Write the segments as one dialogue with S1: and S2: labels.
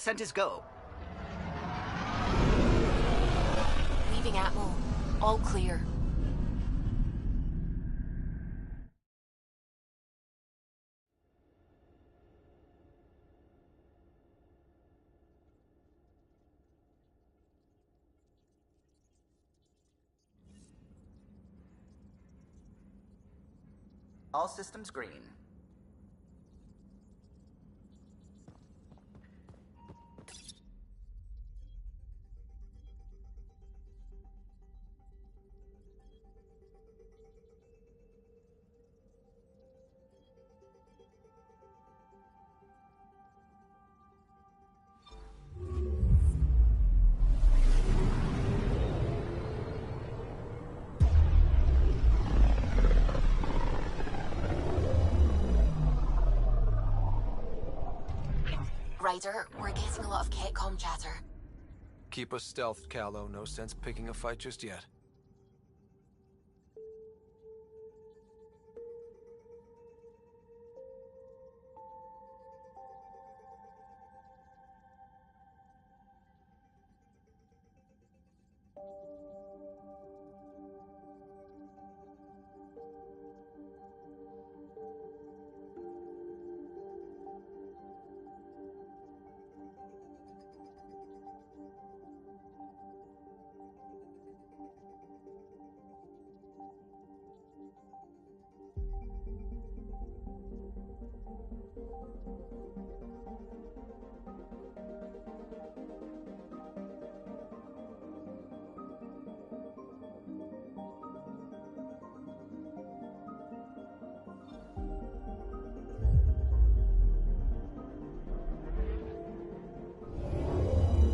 S1: Ascent is go.
S2: Leaving Atmo. All clear.
S1: All systems green.
S2: Ryder, we're getting a lot of Catcom chatter.
S3: Keep us stealthed, Callow. No sense picking a fight just yet.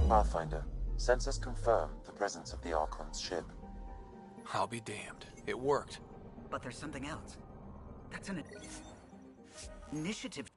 S4: Pathfinder, sensors confirm the presence of the ARCHON's ship.
S3: I'll be damned. It worked.
S1: But there's something else. That's an initiative.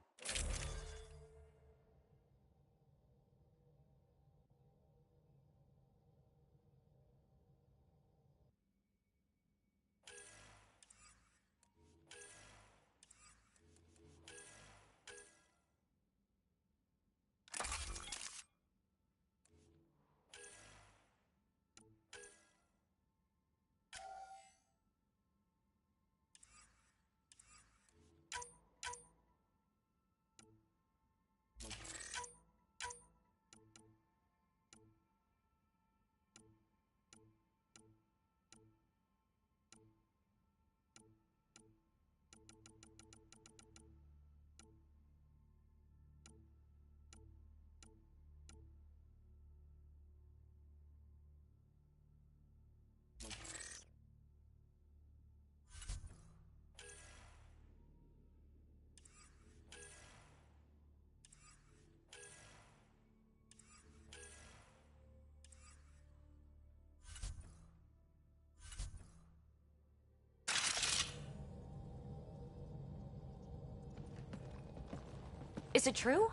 S2: Is it true?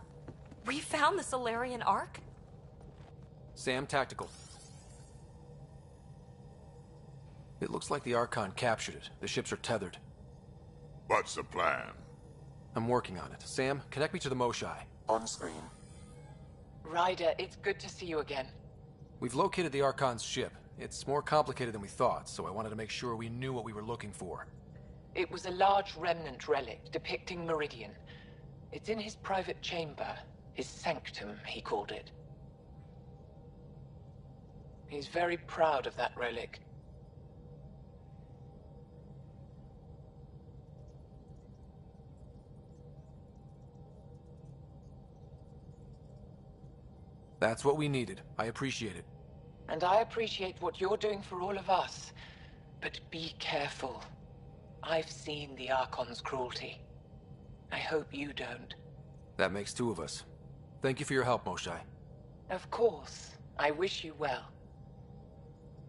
S2: We found the Solarian Ark?
S3: Sam, tactical. It looks like the Archon captured it. The ships are tethered.
S5: What's the plan?
S3: I'm working on it. Sam, connect me to the Moshai.
S4: On screen.
S6: Ryder, it's good to see you again.
S3: We've located the Archon's ship. It's more complicated than we thought, so I wanted to make sure we knew what we were looking for.
S6: It was a large remnant relic depicting Meridian. It's in his private chamber. His sanctum, he called it. He's very proud of that relic.
S3: That's what we needed. I appreciate it.
S6: And I appreciate what you're doing for all of us. But be careful. I've seen the Archon's cruelty. I hope you don't.
S3: That makes two of us. Thank you for your help, Moshai.
S6: Of course. I wish you well.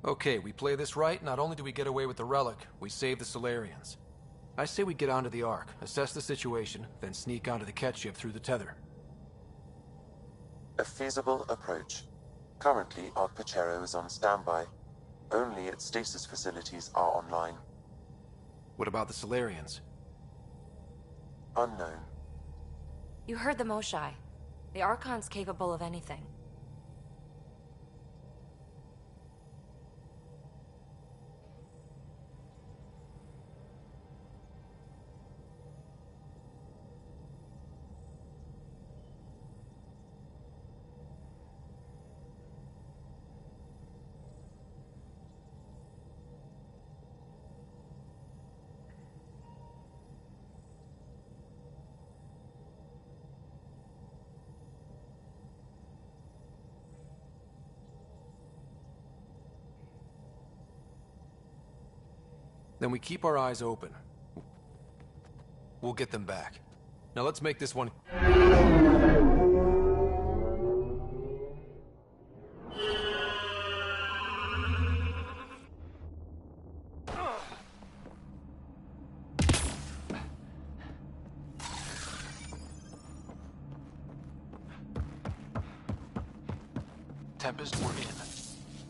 S3: Okay, we play this right. Not only do we get away with the relic, we save the Solarians. I say we get onto the Ark, assess the situation, then sneak onto the Ket ship through the tether.
S4: A feasible approach. Currently, Ark Pachero is on standby. Only its stasis facilities are online.
S3: What about the Solarians?
S4: Unknown.
S2: You heard the Moshai. The Archon's capable of anything.
S3: Then we keep our eyes open. We'll get them back. Now let's make this one... Tempest, we're in.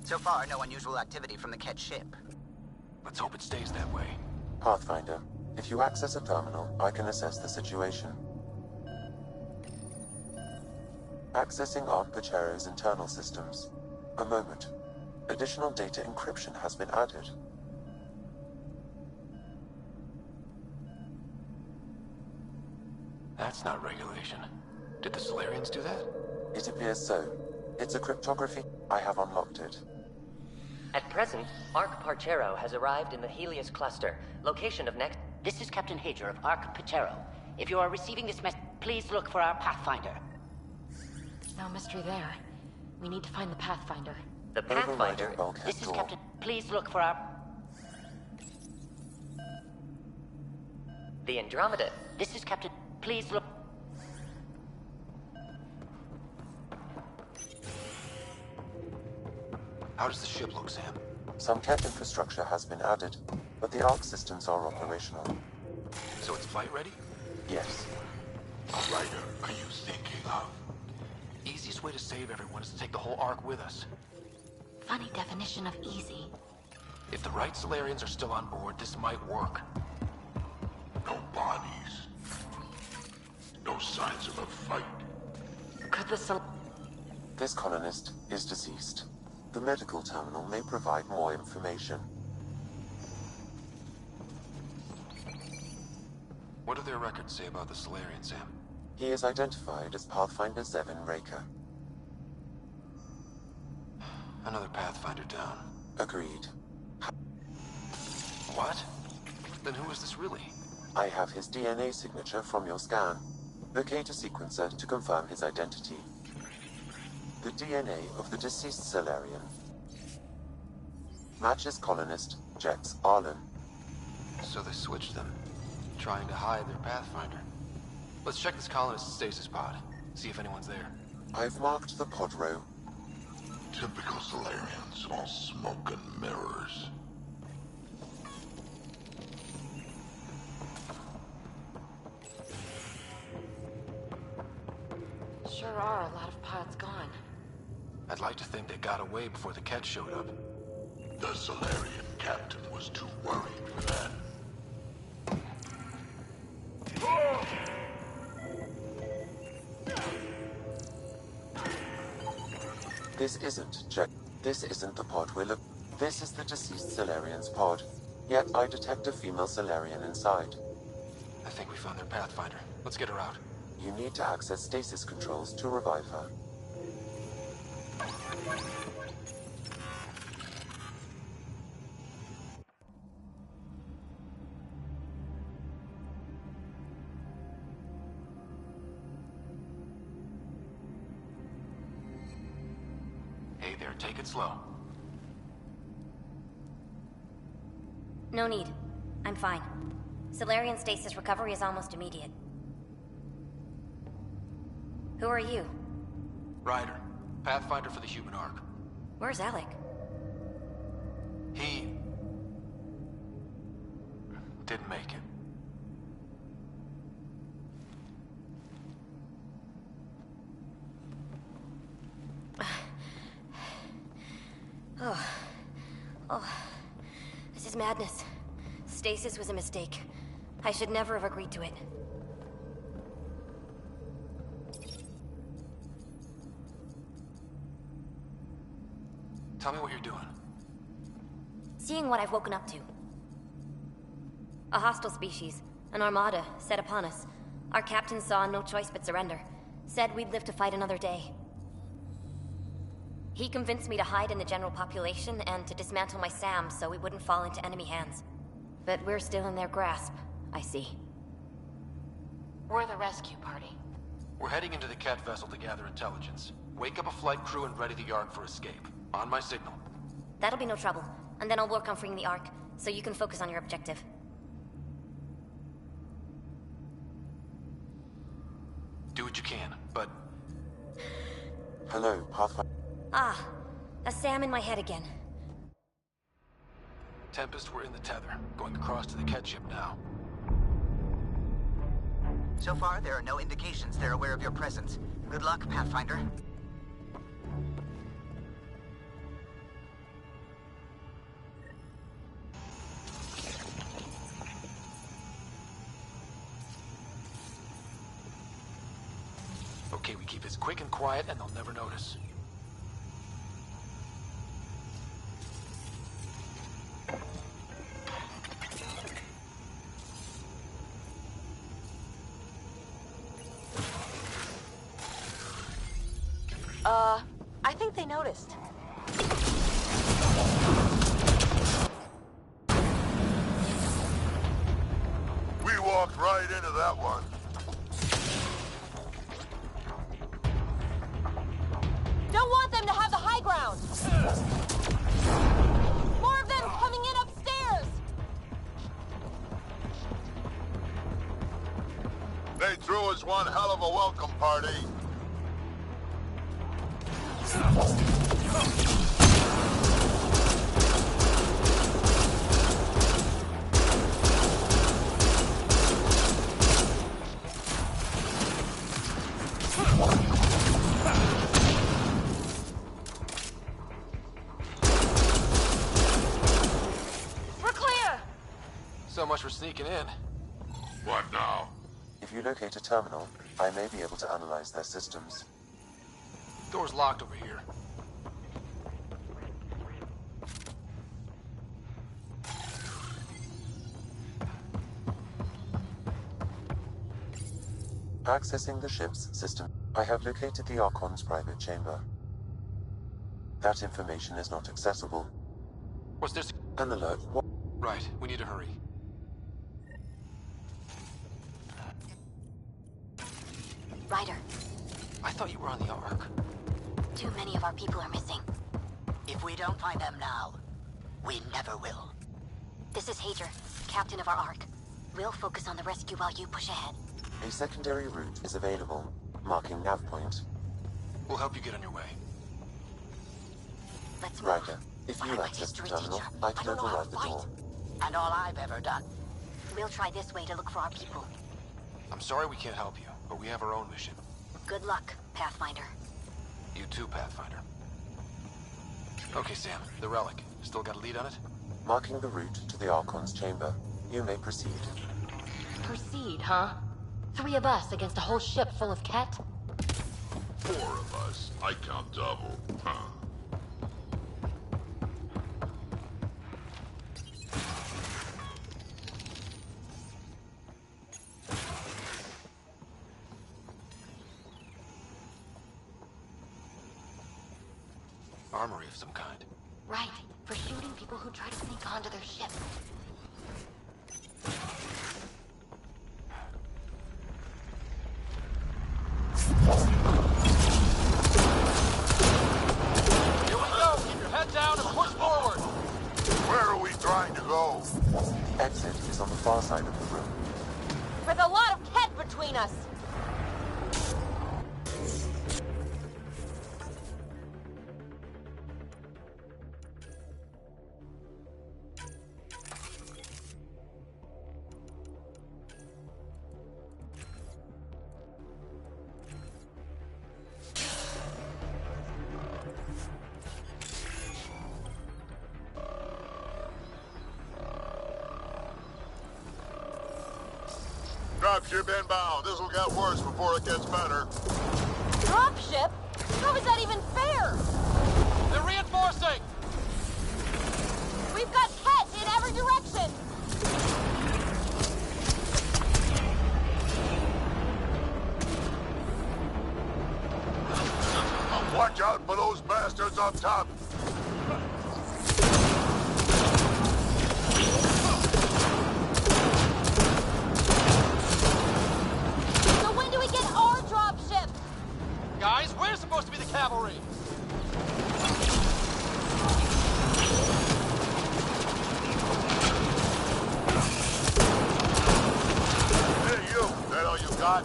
S1: So far, no unusual activity from the Ketch ship.
S3: Let's hope it stays that way.
S4: Pathfinder, if you access a terminal, I can assess the situation. Accessing Aunt Pachero's internal systems. A moment. Additional data encryption has been added.
S3: That's not regulation. Did the Solarians do that?
S4: It appears so. It's a cryptography. I have unlocked it.
S7: At present, ARCHON has arrived in the Helios cluster, location of next...
S8: This is Captain Hager of ARCHON. If you are receiving this message, please look for our Pathfinder.
S2: No mystery there. We need to find the Pathfinder.
S7: The Pathfinder...
S4: Overriding bulkhead
S8: This is
S4: door.
S8: Captain... Please look for our...
S7: The Andromeda.
S8: This is Captain... Please look...
S3: How does the ship look, Sam?
S4: Some Ketch infrastructure has been added, but the ARC systems are operational.
S3: So it's flight ready?
S4: Yes.
S5: What writer are you thinking of?
S3: Easiest way to save everyone is to take the whole Ark with us.
S2: Funny definition of easy.
S3: If the right Solarians are still on board, this might work.
S5: No bodies. No signs of a fight.
S2: Could the
S4: This colonist is deceased. The medical terminal may provide more information.
S3: What do their records say about the Solarian, Sam?
S4: He is identified as Pathfinder Zevin Raker.
S3: Another Pathfinder down.
S4: Agreed.
S3: What? Then who is this really?
S4: I have his DNA signature from your scan. Locate a sequencer to confirm his identity. The DNA of the deceased Solarian matches colonist Jex Arlen.
S3: So they switched them, trying to hide their Pathfinder. Let's check this colonist's stasis pod, see if anyone's there.
S4: I've marked the pod row.
S5: Typical Solarians, all smoke and mirrors.
S2: Sure are a lot of pods gone.
S3: I'd like to think they got away before the Ketch showed up.
S5: The Solarian captain was too worried for that.
S4: This isn't Jex. This isn't the pod we're looking. This is the deceased Solarian's pod. Yet I detect a female Solarian inside.
S3: I think we found their Pathfinder. Let's get her out.
S4: You need to access stasis controls to revive her.
S3: Hey there, take it slow.
S9: No need. I'm fine. Solarian stasis recovery is almost immediate. Who are you?
S3: Ryder, Pathfinder for the human Ark.
S9: Where's Alec?
S3: He... didn't make it.
S9: This is madness. Stasis was a mistake. I should never have agreed to it. seeing what I've woken up to. A hostile species, an armada, set upon us. Our captain saw no choice but surrender. Said we'd live to fight another day. He convinced me to hide in the general population and to dismantle my SAM so we wouldn't fall into enemy hands. But we're still in their grasp, I see.
S8: We're the rescue party.
S3: We're heading into the Ket vessel to gather intelligence. Wake up a flight crew and ready the Ark for escape. On my signal.
S9: That'll be no trouble. And then I'll work on freeing the Ark, so you can focus on your objective.
S3: Do what you can, but...
S4: Hello, Pathfinder.
S9: Ah, a SAM in my head again.
S3: Tempest, we're in the tether. Going across to the Ket ship now.
S1: So far, there are no indications they're aware of your presence. Good luck, Pathfinder.
S3: Okay, we keep it quick and quiet and they'll never notice.
S2: I think they noticed.
S5: We walked right into that one.
S2: Don't want them to have the high ground! More of them coming in upstairs!
S5: They threw us one hell of a welcome party.
S2: We're clear!
S3: So much for sneaking in.
S5: What now?
S4: If you locate a terminal, I may be able to analyze their systems.
S3: Door's locked over here.
S4: Accessing the ship's system, I have located the ARCHON's private chamber. That information is not accessible.
S3: What's this?
S4: An alert.
S3: Right, we need to hurry.
S9: Ryder,
S3: I thought you were on the Ark.
S9: too many of our people are missing.
S1: If we don't find them now, we never will.
S9: This is Hager, captain of our Ark. We'll focus on the rescue while you push ahead.
S4: A secondary route is available, marking nav point.
S3: We'll help you get on your way.
S9: Let's move.
S4: Ryder, if you
S9: I'm a
S4: access the
S9: history
S4: terminal,
S9: teacher.
S4: I can
S9: don't know how
S4: override
S9: to
S4: the
S9: fight.
S4: door.
S1: And all I've ever done.
S9: We'll try this way to look for our people.
S3: I'm sorry we can't help you, but we have our own mission.
S9: Good luck, Pathfinder.
S3: You too, Pathfinder. Okay, Sam, the relic. Still got a lead on it?
S4: Marking the route to the ARCHON's chamber. You may proceed.
S8: Proceed, huh? 3 of us against a whole ship full of Ket?
S5: 4 of us. I count double. Huh.
S3: Armory of some kind.
S8: Right, for shooting people who try to sneak onto their ship.
S3: Here we go! Keep your head down and push forward!
S5: Where are we trying to go?
S4: The exit is on the far side of the room.
S2: There's a lot of Ket between us!
S5: Dropship inbound. This'll get worse before it gets better.
S2: Dropship? How is that even fair?
S3: They're reinforcing!
S2: We've got
S5: up top!
S10: So when do we get our dropship?
S3: Guys, we're supposed to be the cavalry!
S5: Hey, you! That all you got?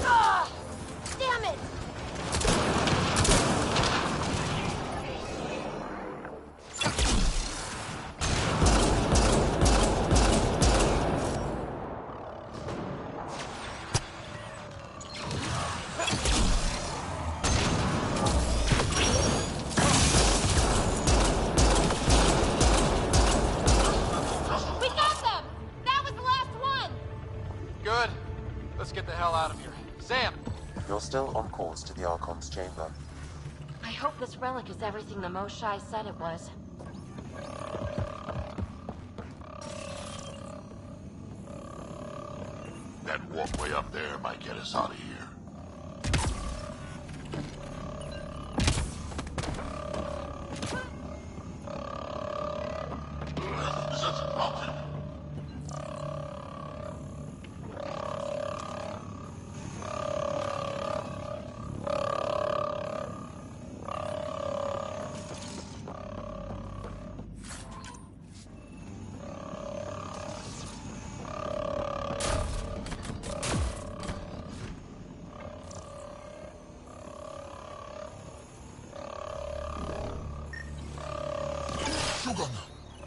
S10: Ah! Damn it! We got them! That was the last one!
S3: Good. Let's get the hell out of here. Sam!
S4: You're still on course to the Archon's chamber.
S9: I hope this relic is everything the Moshai said it was.
S5: That walkway up there might get us out of here.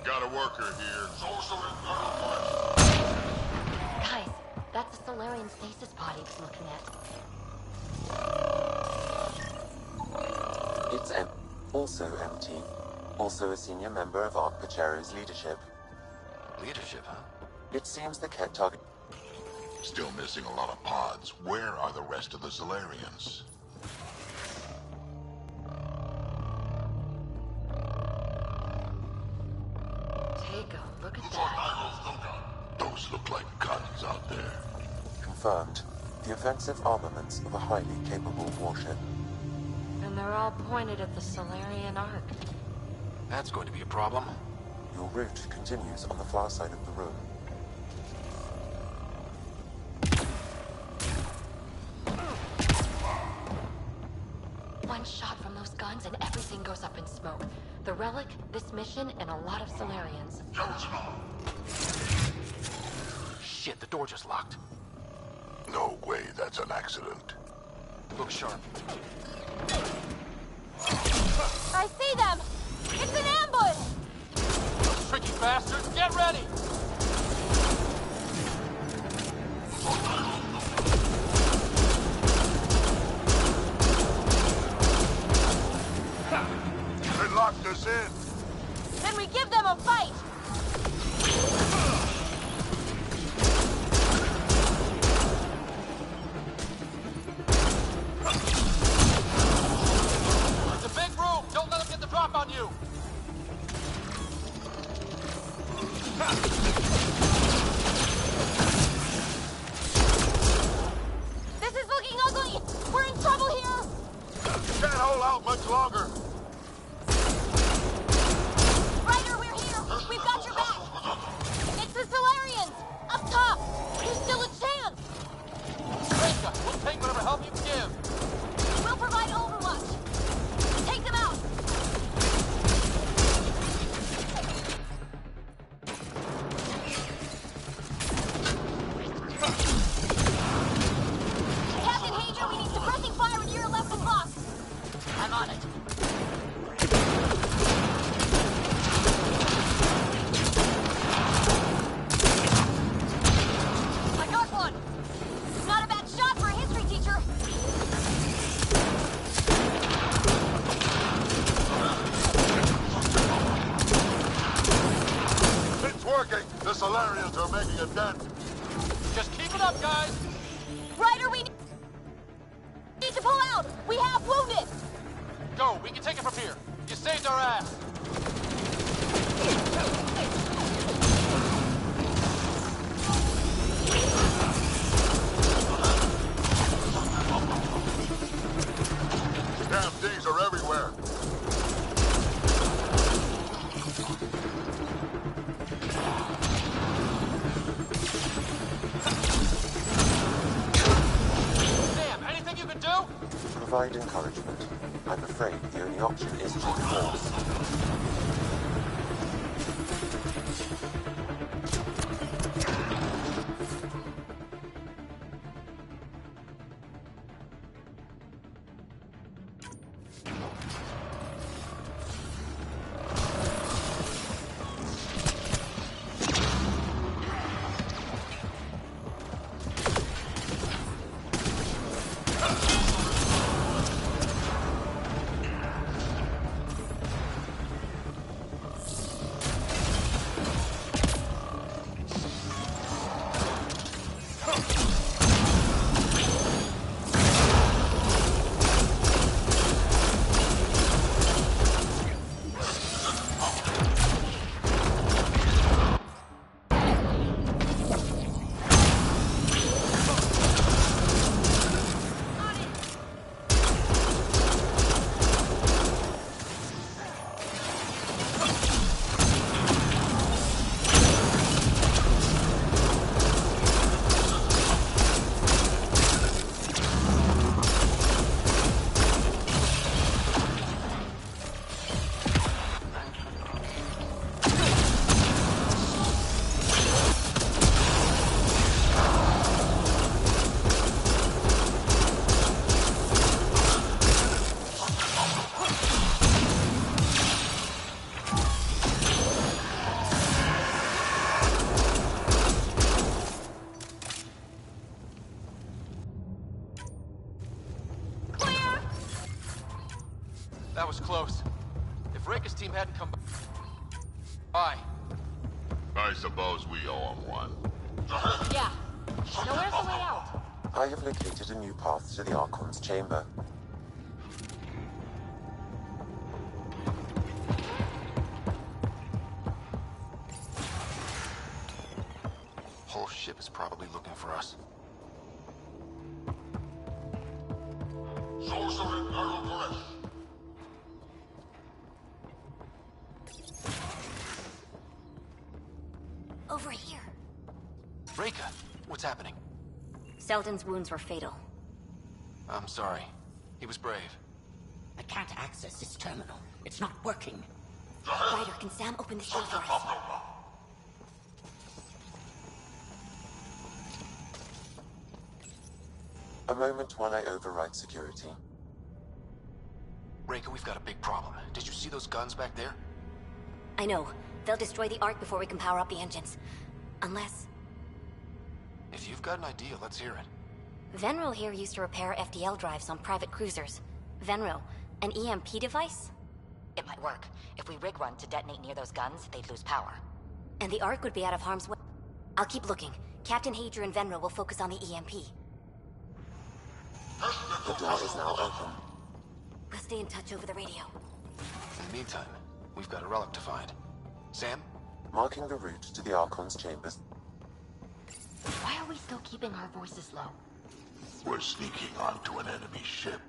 S5: Got a worker here.
S9: Guys, that's the Solarian stasis pod he was looking at.
S4: It's also empty. Also a senior member of Arc Pachero's leadership.
S3: Leadership, huh?
S4: It seems the Ket target...
S5: Still missing a lot of pods. Where are the rest of the Solarians?
S9: Take a look at that.
S5: Those look like guns out there.
S4: Confirmed. The offensive armaments of a highly capable warship.
S9: And they're all pointed at the Solarian Ark.
S3: That's going to be a problem.
S4: Your route continues on the far side of the room.
S9: One shot from those guns and everything goes up in smoke. The relic, this mission, and a lot of Solarians.
S3: Shit, the door just locked.
S5: No way that's an accident.
S3: Look sharp.
S10: I see them! It's an ambush!
S3: Those tricky bastards, get ready!
S5: They locked us in.
S10: Then we give them a fight!
S3: It's a big room! Don't let them get the drop on you!
S10: This is looking ugly! We're in trouble here!
S5: Can't hold out much longer.
S10: Ryder, we're here! We've got your back! It's the Solarians! Up top! There's still a chance!
S3: Rika, we'll take whatever help you can give.
S10: We'll provide overwatch! Take them out! Captain Hager, we need suppressing fire in your left block! I'm on it. I got one! Not a bad shot for a history teacher!
S5: It's working. The Solarians are making a dent.
S3: Just keep it up, guys!
S10: Ryder, we need to pull out! We have wounded!
S3: Go, we can take it from here. You saved our ass.
S4: provide encouragement. I'm afraid the only option is to force.
S3: That was close. If Reka's team hadn't come by...
S5: I suppose we owe him one.
S10: Yeah. Now where's the way out?
S4: I have located a new path to the Archon's chamber.
S3: Whole ship is probably looking for us.
S9: Over here.
S3: Reka, what's happening?
S9: Selden's wounds were fatal.
S3: I'm sorry. He was brave.
S8: I can't access this terminal. It's not working.
S9: Ryder, can Sam open this door for us?
S4: A moment while I override security.
S3: Reka, we've got a big problem. Did you see those guns back there?
S9: I know. They'll destroy the Ark before we can power up the engines. Unless...
S3: If you've got an idea, let's hear it.
S9: Venril here used to repair FDL drives on private cruisers. Venril, an EMP device?
S11: It might work. If we rig one to detonate near those guns, they'd lose power.
S9: And the Ark would be out of harm's way. I'll keep looking. Captain Hadra and Venril will focus on the EMP.
S4: The door is now open.
S9: We'll stay in touch over the radio.
S3: In the meantime, we've got a relic to find. Sam?
S4: Marking the route to the Archon's chambers.
S11: Why are we still keeping our voices low?
S5: We're sneaking onto an enemy ship.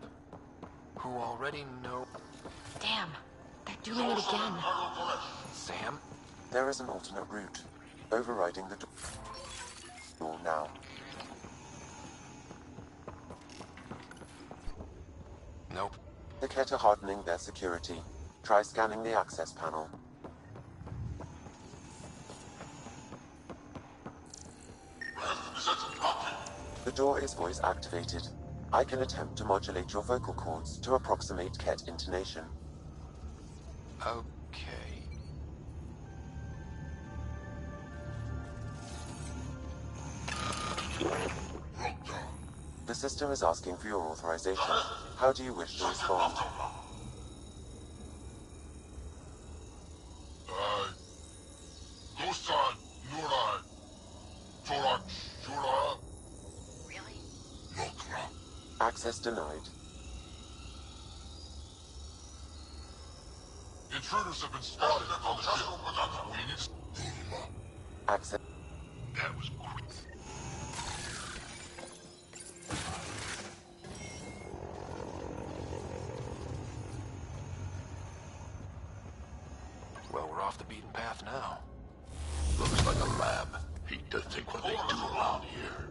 S3: Who already know...
S11: Damn, they're doing it again.
S3: Sam?
S4: There is an alternate route. Overriding the door now.
S3: Nope.
S4: The Ket are hardening their security. Try scanning the access panel. The door is voice activated. I can attempt to modulate your vocal cords to approximate Ket intonation.
S3: Okay.
S4: The system is asking for your authorization. How do you wish to respond?
S5: Gusan, Nurai, Torak, Shura.
S11: Really?
S5: Lokra.
S4: Access denied.
S5: Intruders have been spotted on the ship. We need...
S4: Access.
S5: That was quick.
S3: Well, we're off the beaten path now.
S5: Looks like a lab. Hate to think what they do around here.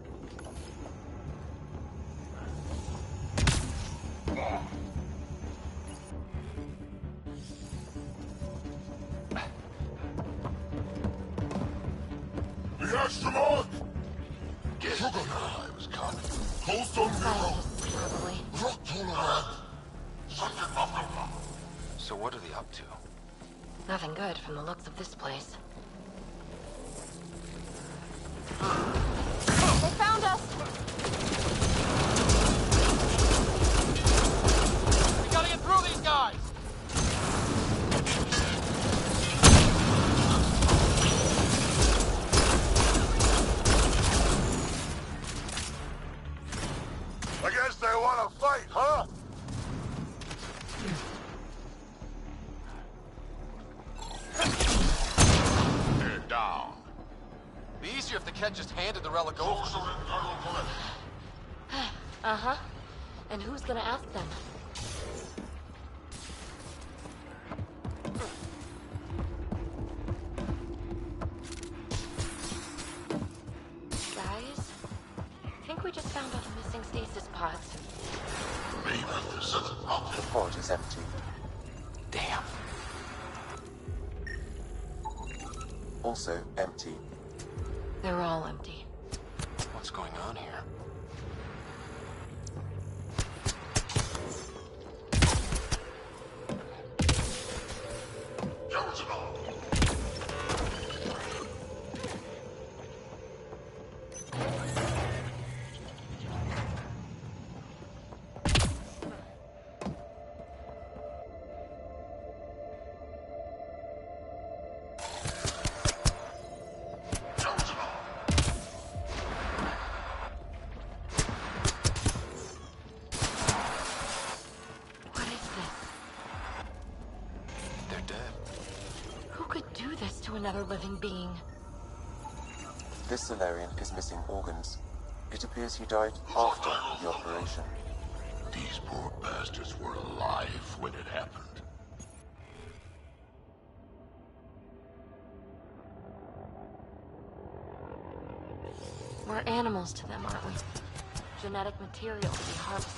S10: Scientists, probably.
S3: So what are they up to?
S10: Nothing good from the looks of this place. They found us!
S12: We gotta get through these guys!
S5: I guess they want to fight, huh? They're down.
S3: Be easier if the Ket just handed the relic over.
S10: Uh-huh. And who's gonna ask them? Guys, I think we just found all the missing stasis pods.
S5: Maybe this is not
S4: The pod is empty.
S3: Damn.
S4: Also empty.
S10: They're all empty.
S3: What's going on here?
S10: What is this?
S3: They're dead.
S10: Who could do this to another living being?
S4: This Solarian is missing organs. It appears he died after the operation.
S5: These poor bastards were alive when it happened.
S10: We're animals to them, aren't we? Genetic material to be harvested.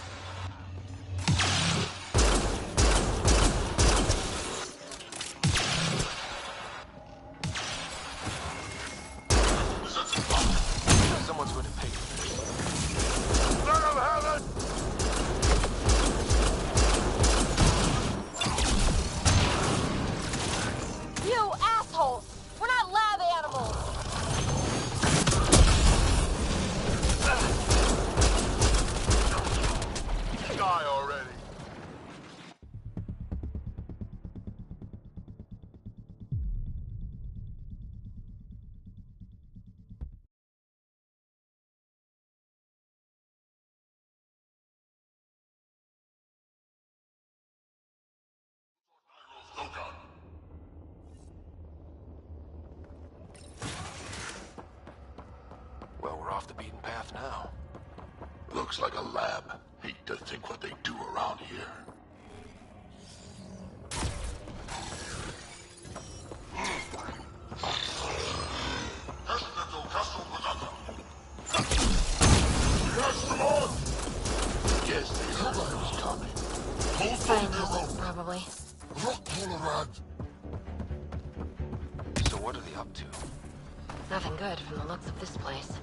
S3: Someone's going to pay for this.
S5: Let them have it!
S10: You assholes! We're not lab animals!
S5: Die already!
S3: Well, we're off the beaten path now.
S5: Looks like a lab. Hate to think what they do around here. Guess they heard I was coming.
S10: Scientists, probably.
S3: So what are they up to?
S10: Nothing good from the looks of this place.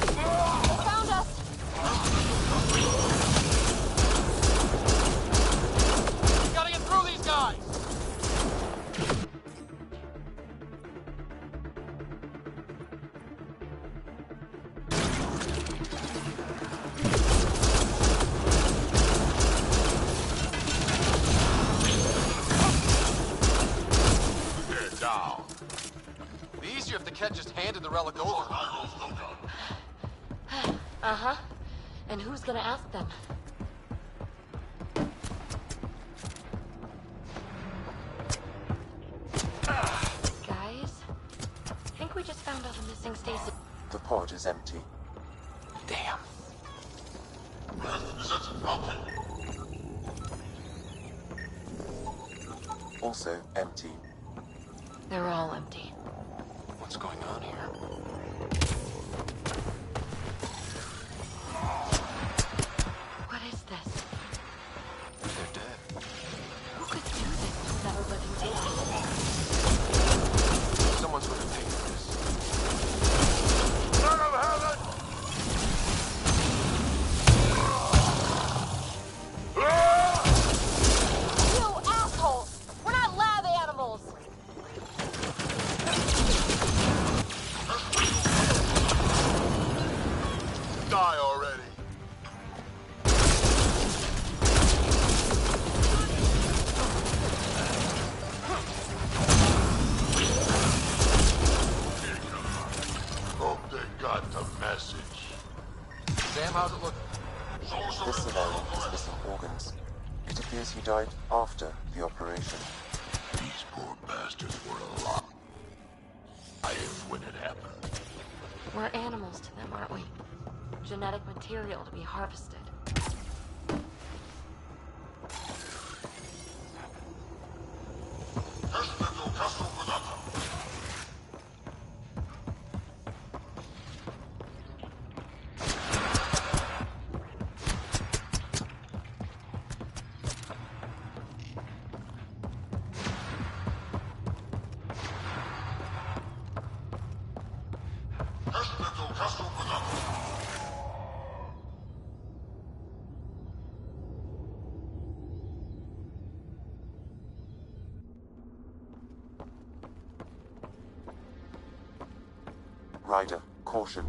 S10: They found us!
S12: We gotta get through these guys!
S5: They're down.
S3: Be easier if the Ket just handed the relic over.
S10: Uh-huh. And who's gonna ask them? Guys, I think we just found all the missing stasis.
S4: The pod is empty.
S3: Damn.
S4: Also empty.
S10: They're all empty.
S3: What's going on here?
S10: What is this?
S3: They're dead.
S10: Who could do this to another living being?
S3: Someone's going to pay for this.
S5: Let them have it! already. Hope they got the message.
S3: Sam, how's it look?
S4: This Solarian is missing organs. It appears he died after the operation.
S5: These poor bastards were alive when it happened.
S2: We're animals to them, aren't we? Genetic material to be harvested.
S4: Ryder, caution.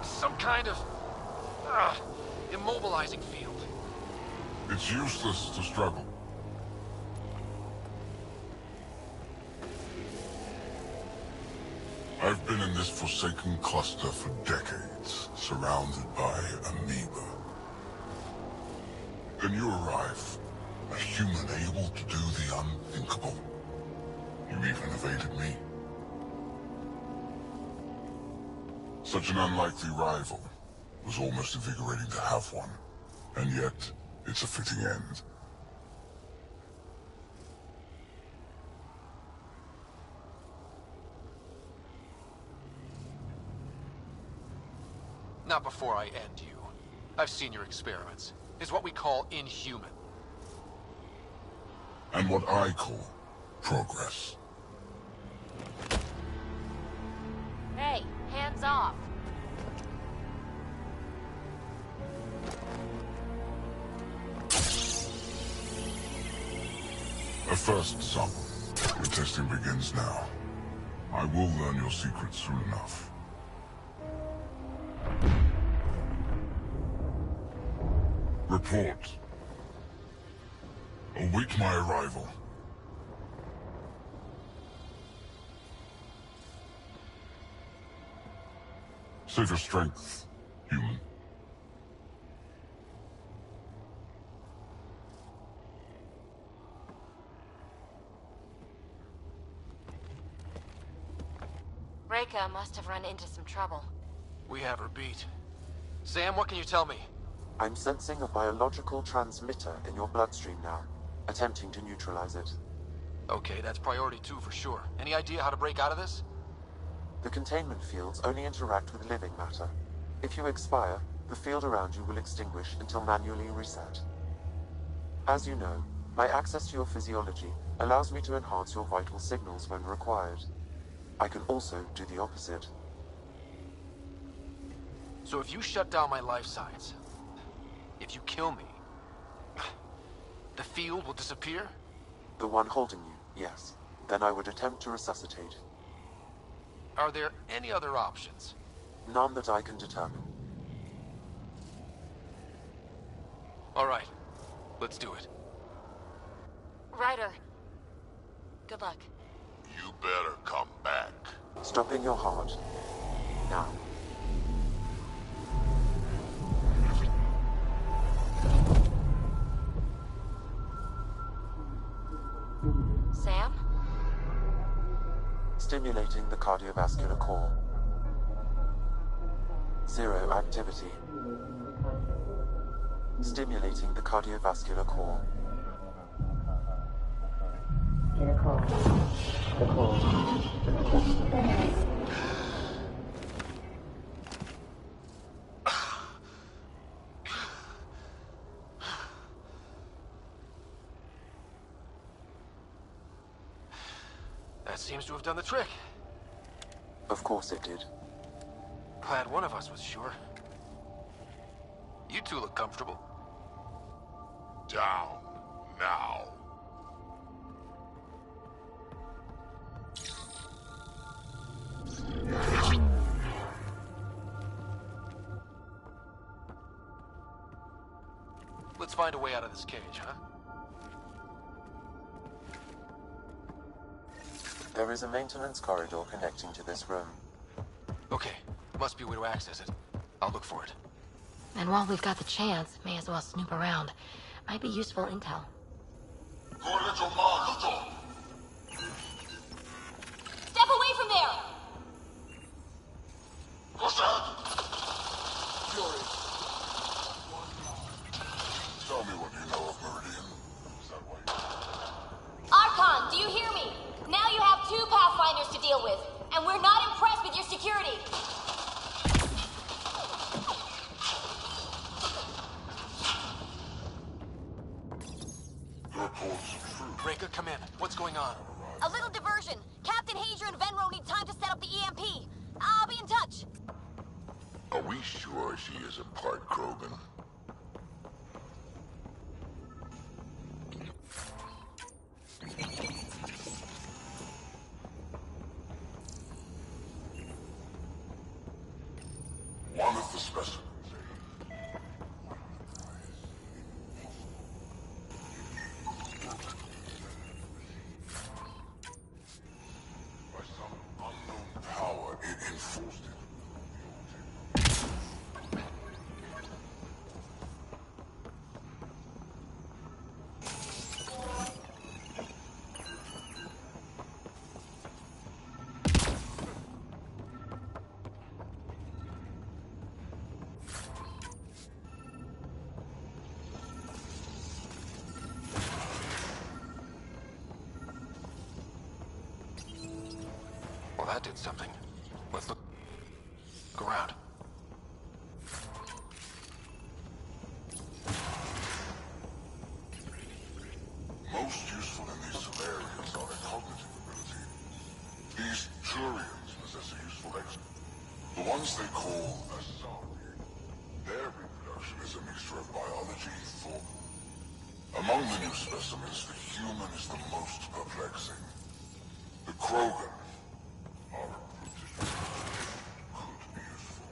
S3: Some kind of immobilizing field.
S5: It's useless to struggle. I've been in this forsaken cluster for decades, surrounded by amoeba. Then you arrive, a human able to do the unthinkable. You even evaded me. Such an unlikely rival. It was almost invigorating to have one. And yet, it's a fitting end.
S3: Not before I end you. I've seen your experiments. It's what we call inhuman.
S5: And what I call progress.
S10: Hey, hands off.
S5: A first sample. The testing begins now. I will learn your secrets soon enough. Report. Await my arrival. Save your strength, human.
S10: Reka must have run into some trouble.
S3: We have her beat. Sam, what can you tell me?
S4: I'm sensing a biological transmitter in your bloodstream now, attempting to neutralize it.
S3: Okay, that's priority 2 for sure. Any idea how to break out of this?
S4: The containment fields only interact with living matter. If you expire, the field around you will extinguish until manually reset. As you know, my access to your physiology allows me to enhance your vital signals when required. I can also do the opposite.
S3: So if you shut down my life signs, if you kill me, the field will disappear?
S4: The one holding you, yes. Then I would attempt to resuscitate.
S3: Are there any other options?
S4: None that I can determine.
S3: All right, let's do it.
S10: Ryder, good luck.
S5: You better come back.
S4: Stopping your heart. Now.
S10: Sam?
S4: Stimulating the cardiovascular core. 0 activity. Stimulating the cardiovascular core.
S3: That seems to have done the trick.
S4: Of course it did.
S3: Glad one of us was sure. You two look comfortable.
S5: Down now.
S3: Let's find a way out of this cage, huh?
S4: There is a maintenance corridor connecting to this room.
S3: Okay, must be a way to access it. I'll look for it.
S10: And while we've got the chance, may as well snoop around. Might be useful intel. Step away from there!
S5: What's that? Fury. Tell me what you know of Meridian. Is that why
S10: ARCHON, do you hear me? Now you have 2 Pathfinders to deal with, and we're not impressed with your security.
S5: Your reports are true.
S3: Reka, come in. What's going on?
S10: A little diversion. Captain Hazer and Venro need time to set up the EMP. I'll be in touch.
S5: Are we sure she isn't part Krogan? One of the specimens. By some unknown power, it enforced it.
S3: Well, that did something. Let's look around.
S5: Most useful in these Solarians are their cognitive ability. These Turians possess a useful the ones they call Asari. Their reproduction is a mixture of biology, thought. Among the new specimens, the human is the most perplexing. The Krogan are a brutish could be useful.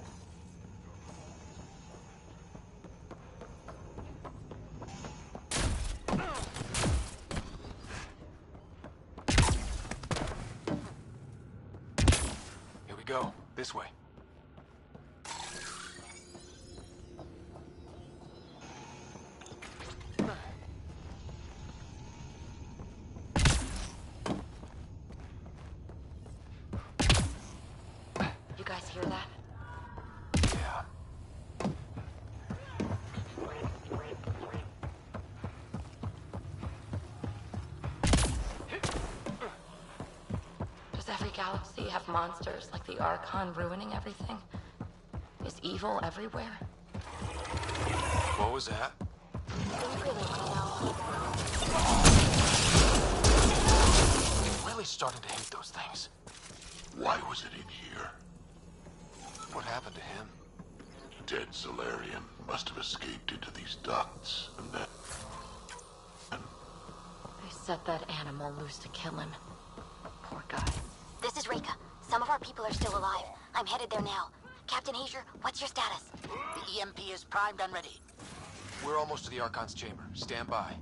S3: Here we go. This way.
S11: You guys hear that?
S3: Yeah.
S11: Does every galaxy have monsters like the Archon ruining everything? Is evil everywhere?
S3: What was that?
S10: We really want to know.
S3: I'm really starting to hate those things.
S5: Why was it in here?
S3: What happened to him?
S5: Dead Solarian must have escaped into these ducts, and then...
S11: They set that animal loose to kill him. Poor guy.
S10: This is Reka. Some of our people are still alive. I'm headed there now. Captain Hazer, what's your status?
S8: The EMP is primed and ready.
S3: We're almost to the Archon's chamber. Stand by.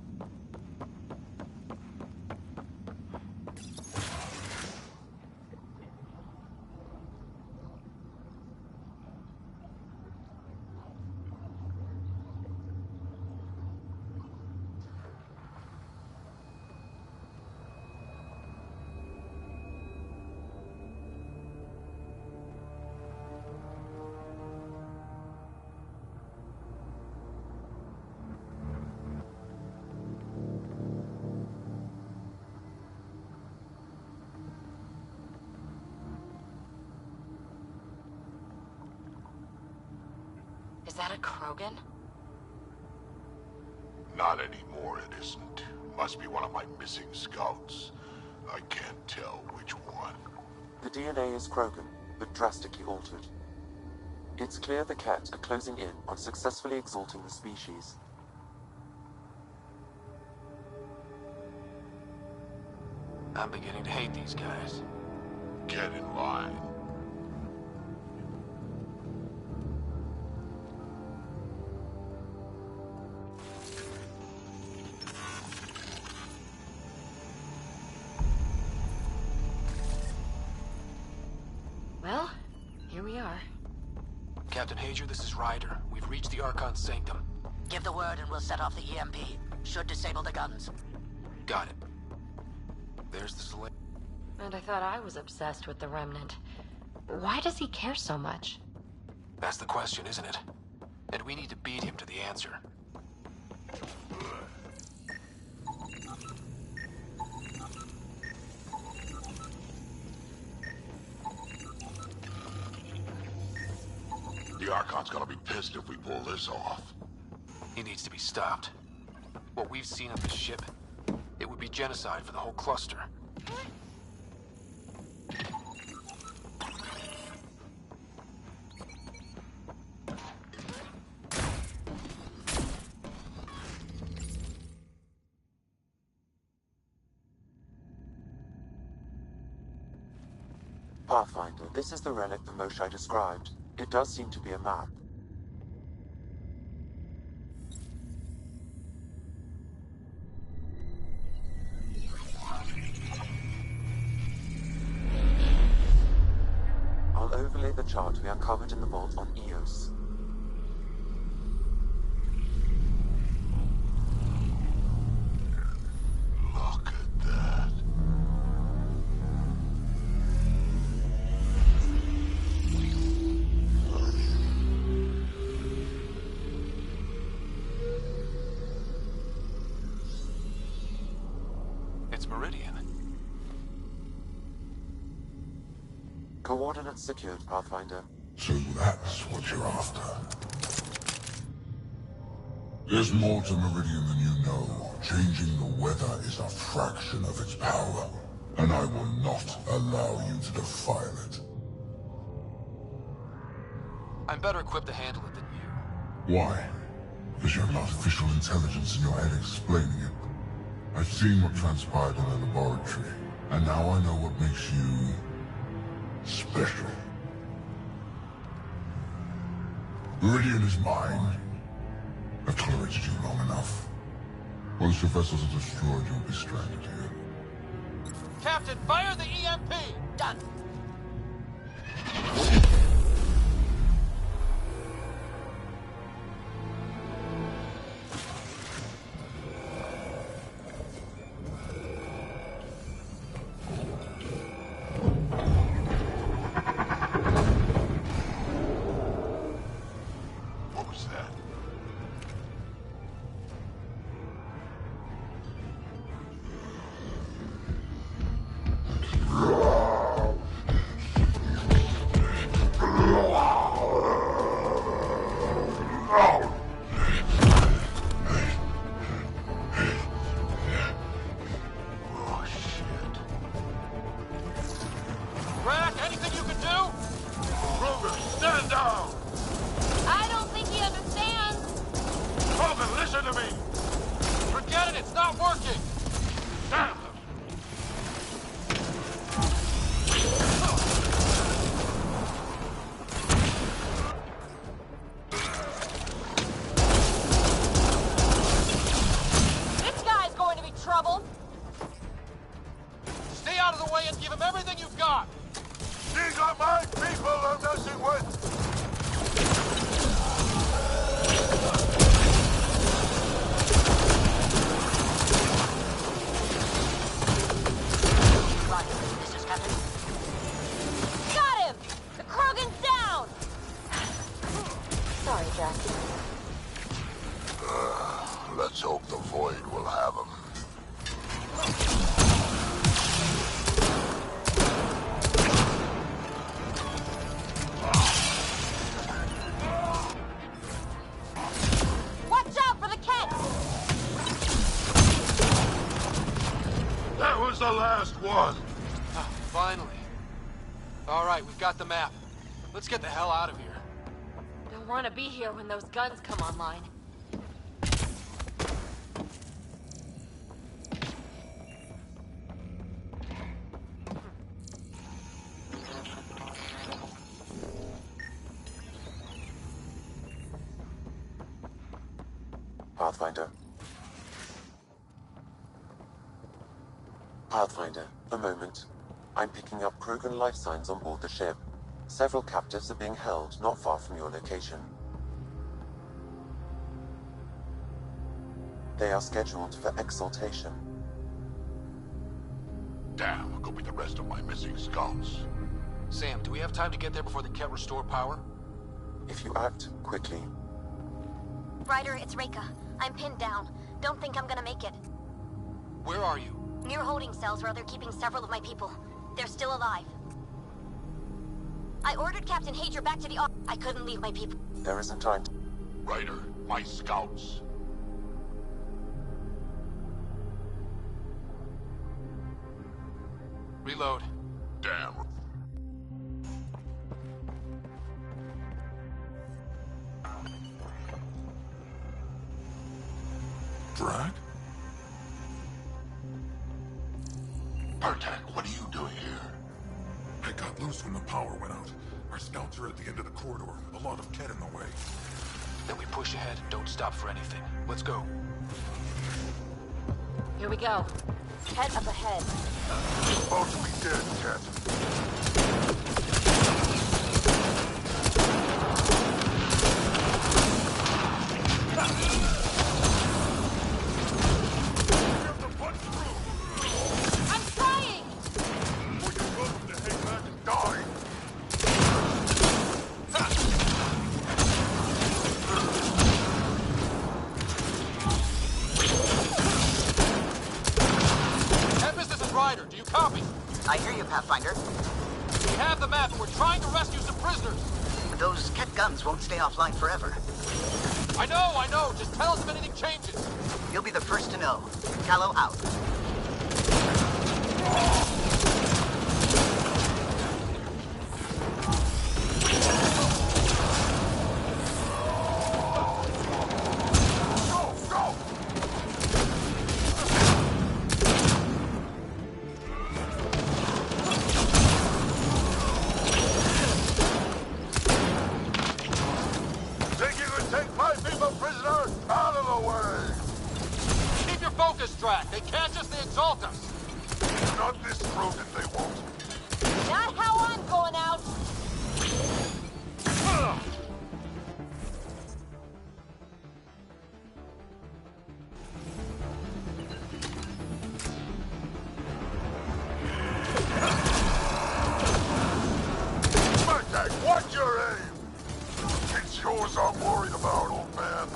S11: Is that a Krogan?
S5: Not anymore, it isn't. Must be one of my missing scouts. I can't tell which one.
S4: The DNA is Krogan, but drastically altered. It's clear the Ket are closing in on successfully exalting the species.
S3: I'm beginning to hate these guys.
S5: Get in line.
S11: here we are.
S3: Captain Hager, this is Ryder. We've reached the Archon sanctum.
S8: Give the word and we'll set off the EMP. Should disable the guns.
S3: Got it. There's the Solarian.
S11: And I thought I was obsessed with the Remnant. Why does he care so much?
S3: That's the question, isn't it? And we need to beat him to the answer.
S5: The Archon's gonna be pissed if we pull this off.
S3: He needs to be stopped. What we've seen on this ship, it would be genocide for the whole cluster.
S4: Pathfinder, this is the relic the Moshae described. It does seem to be a map. I'll overlay the chart we uncovered in the vault on Eos.
S5: Look at that.
S3: It's Meridian.
S4: Coordinates secured, Pathfinder.
S5: So that's what you're after. There's more to Meridian than you know. Changing the weather is a fraction of its power, and I will not allow you to defile it.
S3: I'm better equipped to handle it than you.
S5: Why? Because you have an artificial intelligence in your head explaining it. I've seen what transpired in the laboratory, and now I know what makes you special. Meridian is mine. I've tolerated you long enough. Once your vessels are destroyed, you'll be stranded here.
S12: Captain, fire the EMP!
S8: Done.
S5: What was that? Oh, shit.
S12: Rack, anything you can do?
S5: Krogan, stand down!
S10: I don't think he understands.
S5: Krogan, listen to me!
S12: Forget it, it's not working!
S5: Damn them!
S10: This guy's going to be trouble.
S12: Stay out of the way and give him everything you've got!
S5: These are my people I'm messing with!
S8: Roger, this is Captain.
S10: Got him! The Krogan's down!
S11: Sorry, Jack.
S5: Let's hope the Void will have them.
S10: Watch out for the Kett!
S5: That was the last one!
S3: Ah, finally. All right, we've got the map. Let's get the hell out of here.
S11: Don't want to be here when those guns come online.
S4: Pathfinder. Pathfinder, a moment. I'm picking up Krogan life signs on board the ship. Several captives are being held not far from your location. They are scheduled for exaltation.
S5: Damn, go be the rest of my missing scouts.
S3: Sam, do we have time to get there before the Ket restore power?
S4: If you act quickly.
S9: Ryder, it's Reika. I'm pinned down. Don't think I'm gonna make it.
S3: Where are you?
S9: Near holding cells where they're keeping several of my people. They're still alive. I ordered Captain Hager back to the Ark. I couldn't leave my people.
S4: There isn't time to...
S5: Ryder, my scouts.
S3: Reload.
S5: Damn. Drag? Artak, what are you doing here?
S13: I got loose when the power went out. Our scouts are at the end of the corridor. A lot of Ket in the way.
S3: Then we push ahead. Don't stop for anything. Let's go.
S10: Here we go. Ket up ahead.
S5: About to be dead, Ket.
S10: I'm trying!
S5: Or you're welcome to hang back and die.
S12: Tempest, this is Ryder. Do you copy?
S1: I hear you, Pathfinder.
S12: We have the map and we're trying to rescue some prisoners.
S1: Those Ket guns won't stay offline forever.
S12: I know. Just tell us if anything changes.
S1: You'll be the first to know. Callow out.
S5: Think you can take my people prisoner? Out of the way!
S12: Keep your focus, Drac. They catch us, they exalt us.
S5: Not this rodent, they won't.
S10: Not how I'm going out!
S5: Artak, what's your aim? It's yours I'm worried about, old man.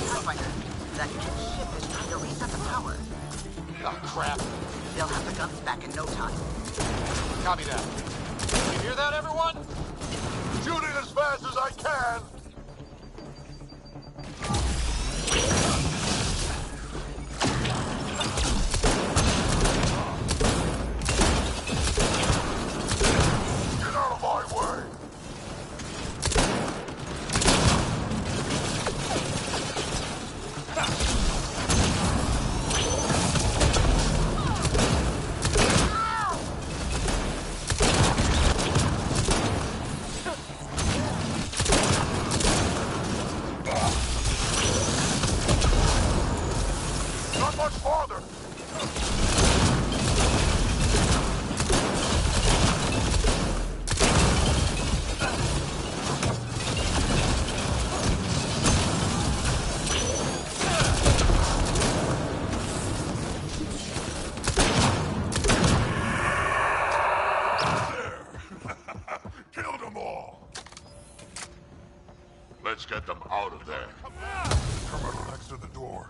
S1: Pathfinder, that ship is trying to reset the power.
S12: Oh, crap.
S1: They'll have the guns back in no time.
S12: Copy that. You hear that, everyone?
S5: Shooting as fast as I can. Get out of my way. Not much farther. Killed them all. Let's get them out of there.
S13: Come out next to the door.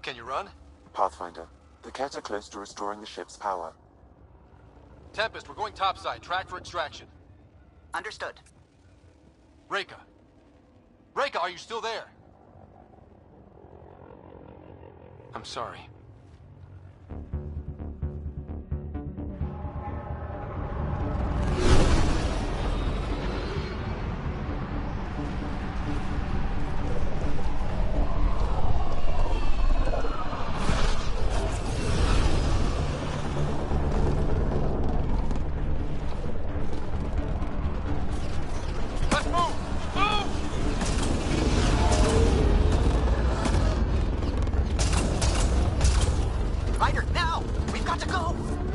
S3: Can you run?
S4: Pathfinder, the Ket are close to restoring the ship's power.
S12: Tempest, we're going topside. Track for extraction.
S1: Understood.
S12: Reika. Reika, are you still there?
S3: I'm sorry.
S10: go!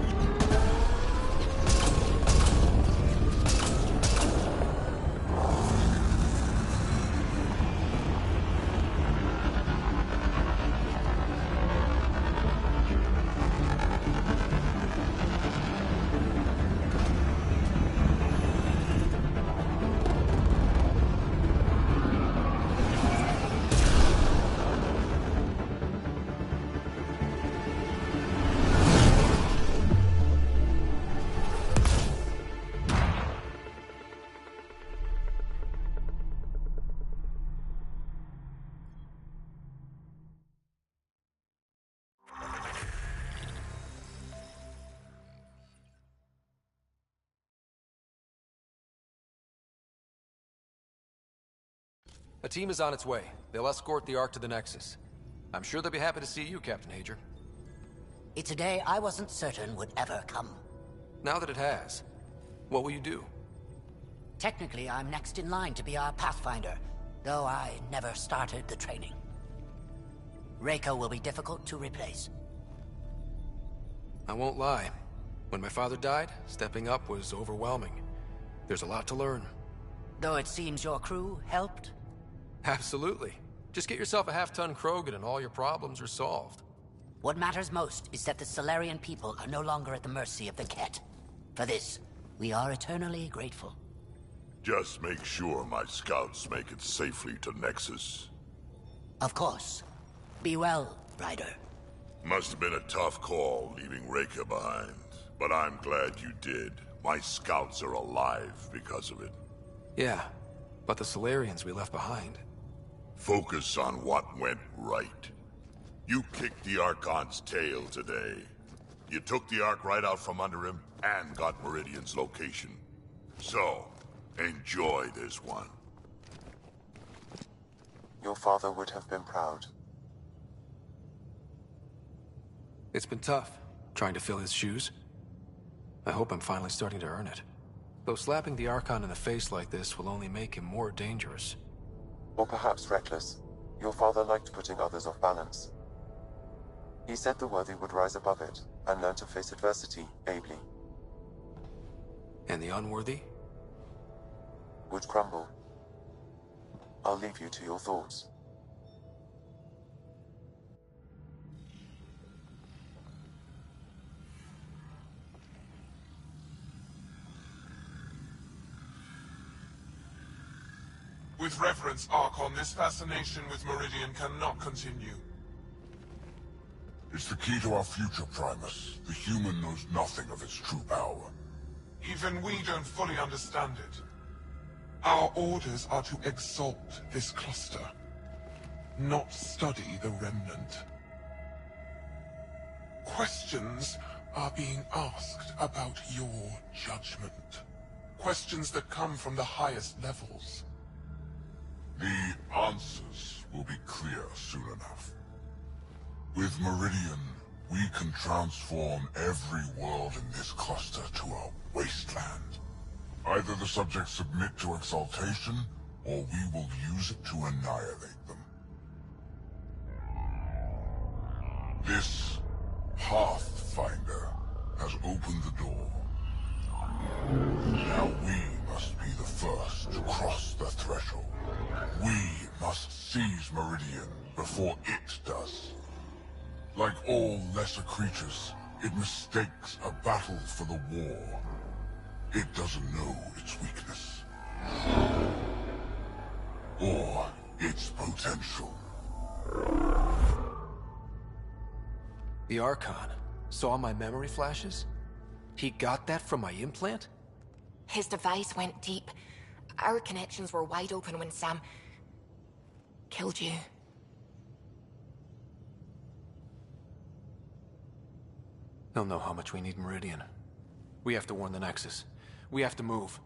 S3: A team is on its way. They'll escort the Ark to the Nexus. I'm sure they'll be happy to see you, Captain Hager.
S8: It's a day I wasn't certain would ever come.
S3: Now that it has, what will you do?
S8: Technically, I'm next in line to be our Pathfinder, though I never started the training. Reiko will be difficult to replace.
S3: I won't lie. When my father died, stepping up was overwhelming. There's a lot to learn.
S8: Though it seems your crew helped?
S3: Absolutely. Just get yourself a half-ton Krogan and all your problems are solved.
S8: What matters most is that the Solarian people are no longer at the mercy of the Ket. For this, we are eternally grateful.
S5: Just make sure my scouts make it safely to Nexus.
S8: Of course. Be well, Ryder.
S5: Must have been a tough call leaving Reika behind, but I'm glad you did. My scouts are alive because of it.
S3: Yeah, but the Solarians we left behind.
S5: Focus on what went right. You kicked the Archon's tail today. You took the Ark right out from under him and got Meridian's location. So, enjoy this one.
S4: Your father would have been proud.
S3: It's been tough, trying to fill his shoes. I hope I'm finally starting to earn it. Though slapping the Archon in the face like this will only make him more dangerous.
S4: Or perhaps reckless. Your father liked putting others off balance. He said the worthy would rise above it, and learn to face adversity ably.
S3: And the unworthy?
S4: Would crumble. I'll leave you to your thoughts.
S13: With reverence, Archon, this fascination with Meridian cannot continue. It's the key to our future, Primus. The human knows nothing of its true power. Even we don't fully understand it. Our orders are to exalt this cluster, not study the remnant. Questions are being asked about your judgment. Questions that come from the highest levels. The answers will be clear soon enough. With Meridian, we can transform every world in this cluster to a wasteland. Either the subjects submit to exaltation, or we will use it to annihilate them. This Pathfinder has opened the door. Now we must be the first to cross the threshold. We must seize Meridian before it does. Like all lesser creatures, it mistakes a battle for the war. It doesn't know its weakness. Or its potential.
S3: The Archon saw my memory flashes? He got that from my implant?
S11: His device went deep. Our connections were wide open when Sam killed you.
S3: They'll know how much we need Meridian. We have to warn the Nexus. We have to move.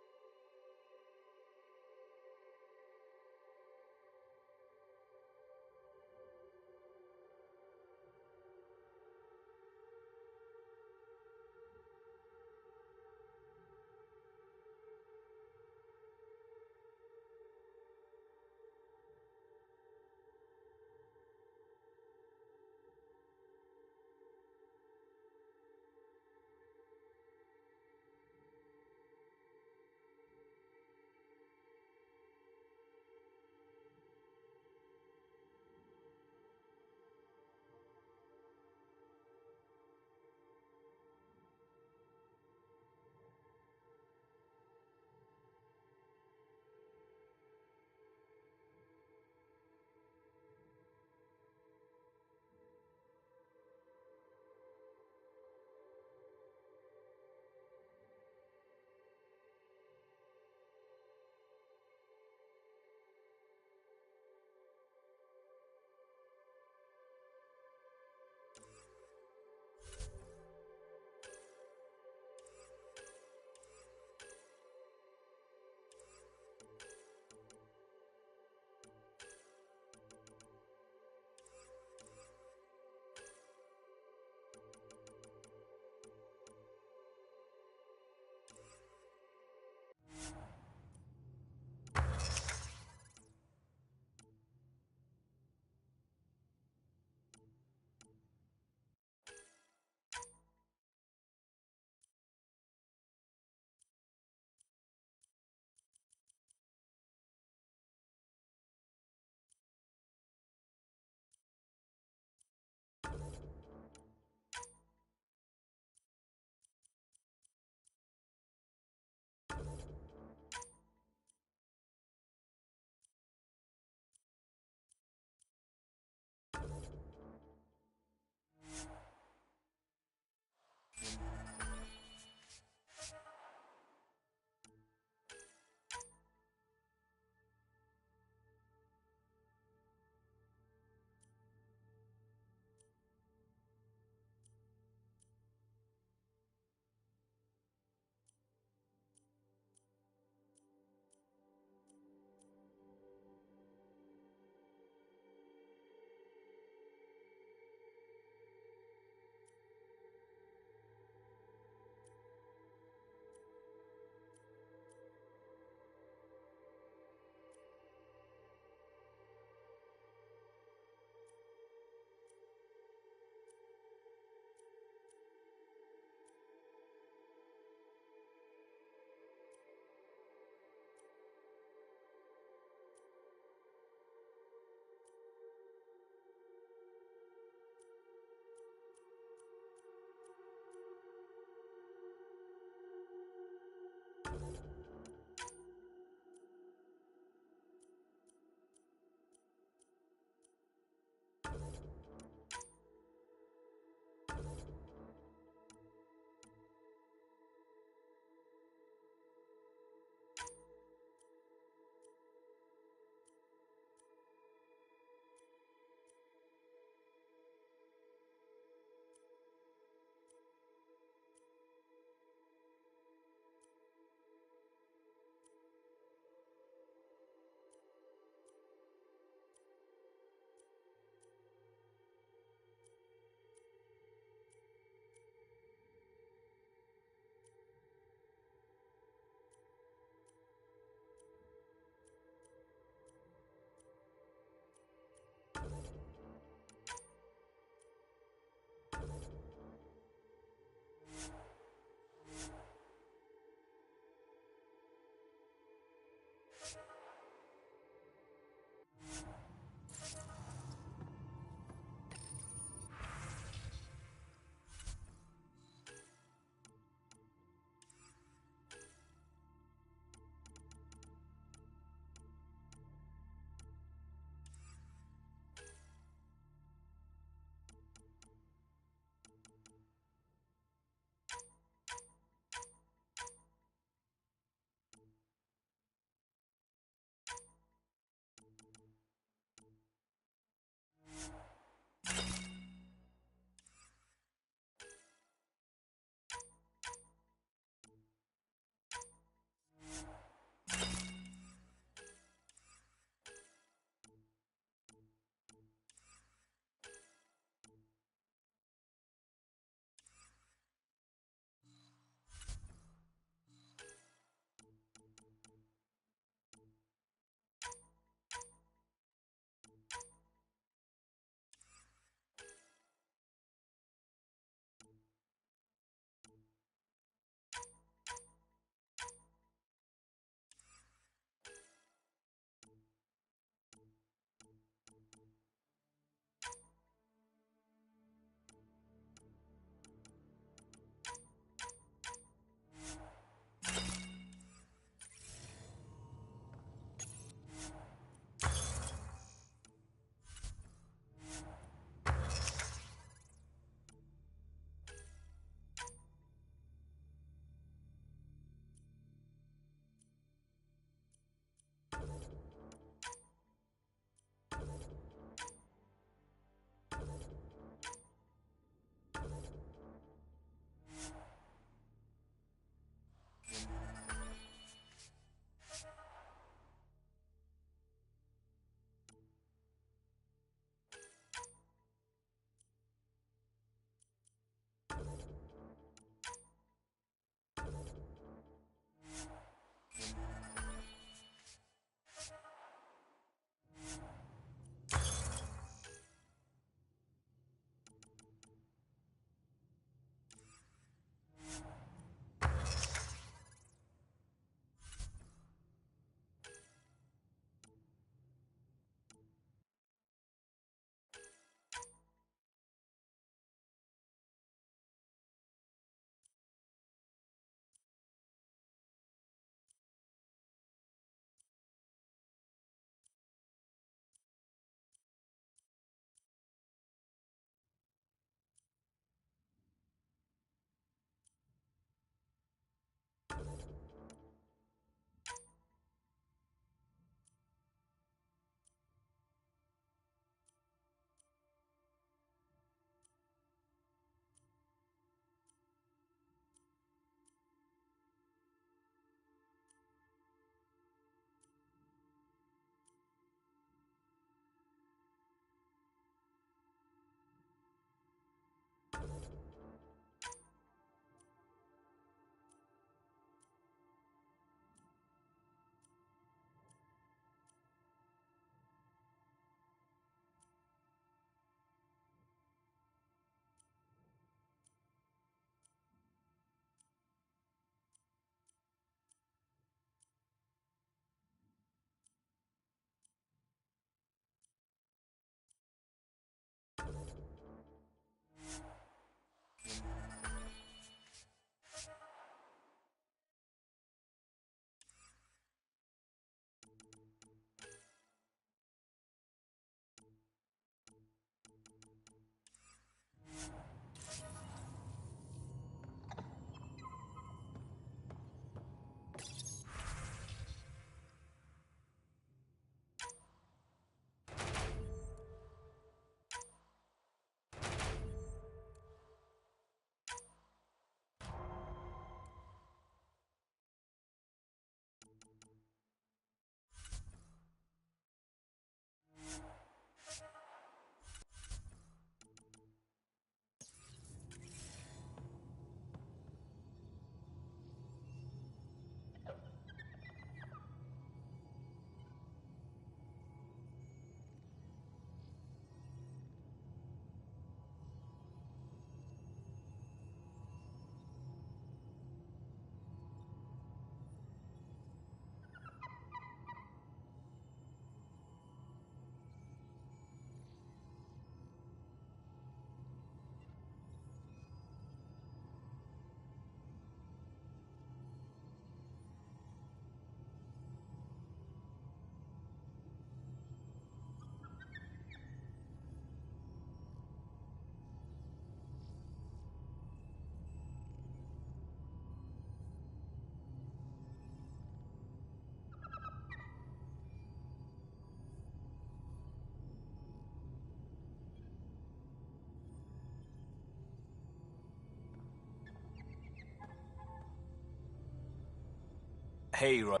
S14: Hey, right.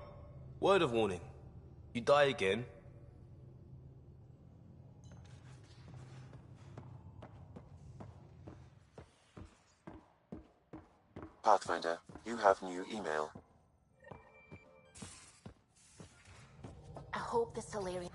S14: Word of warning. You die again.
S4: Pathfinder, you have new email.
S10: I hope the Solarian...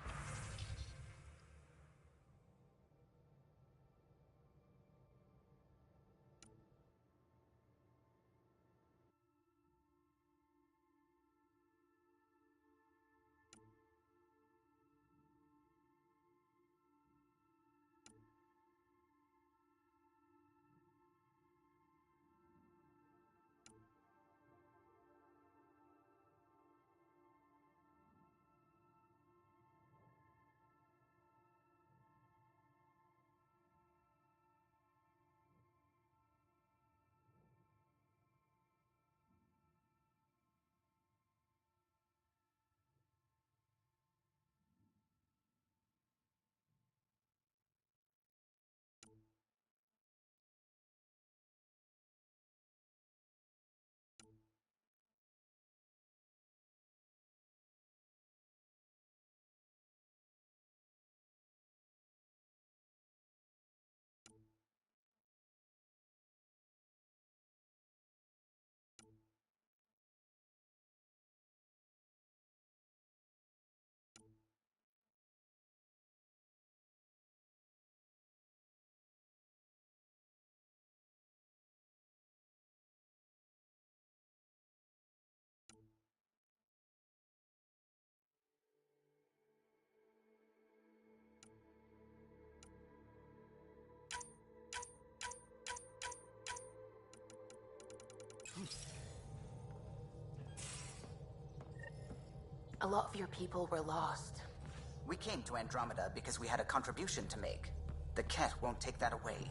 S10: A lot of your people were lost.
S1: We came to Andromeda because we had a contribution to make. The Ket won't take that away.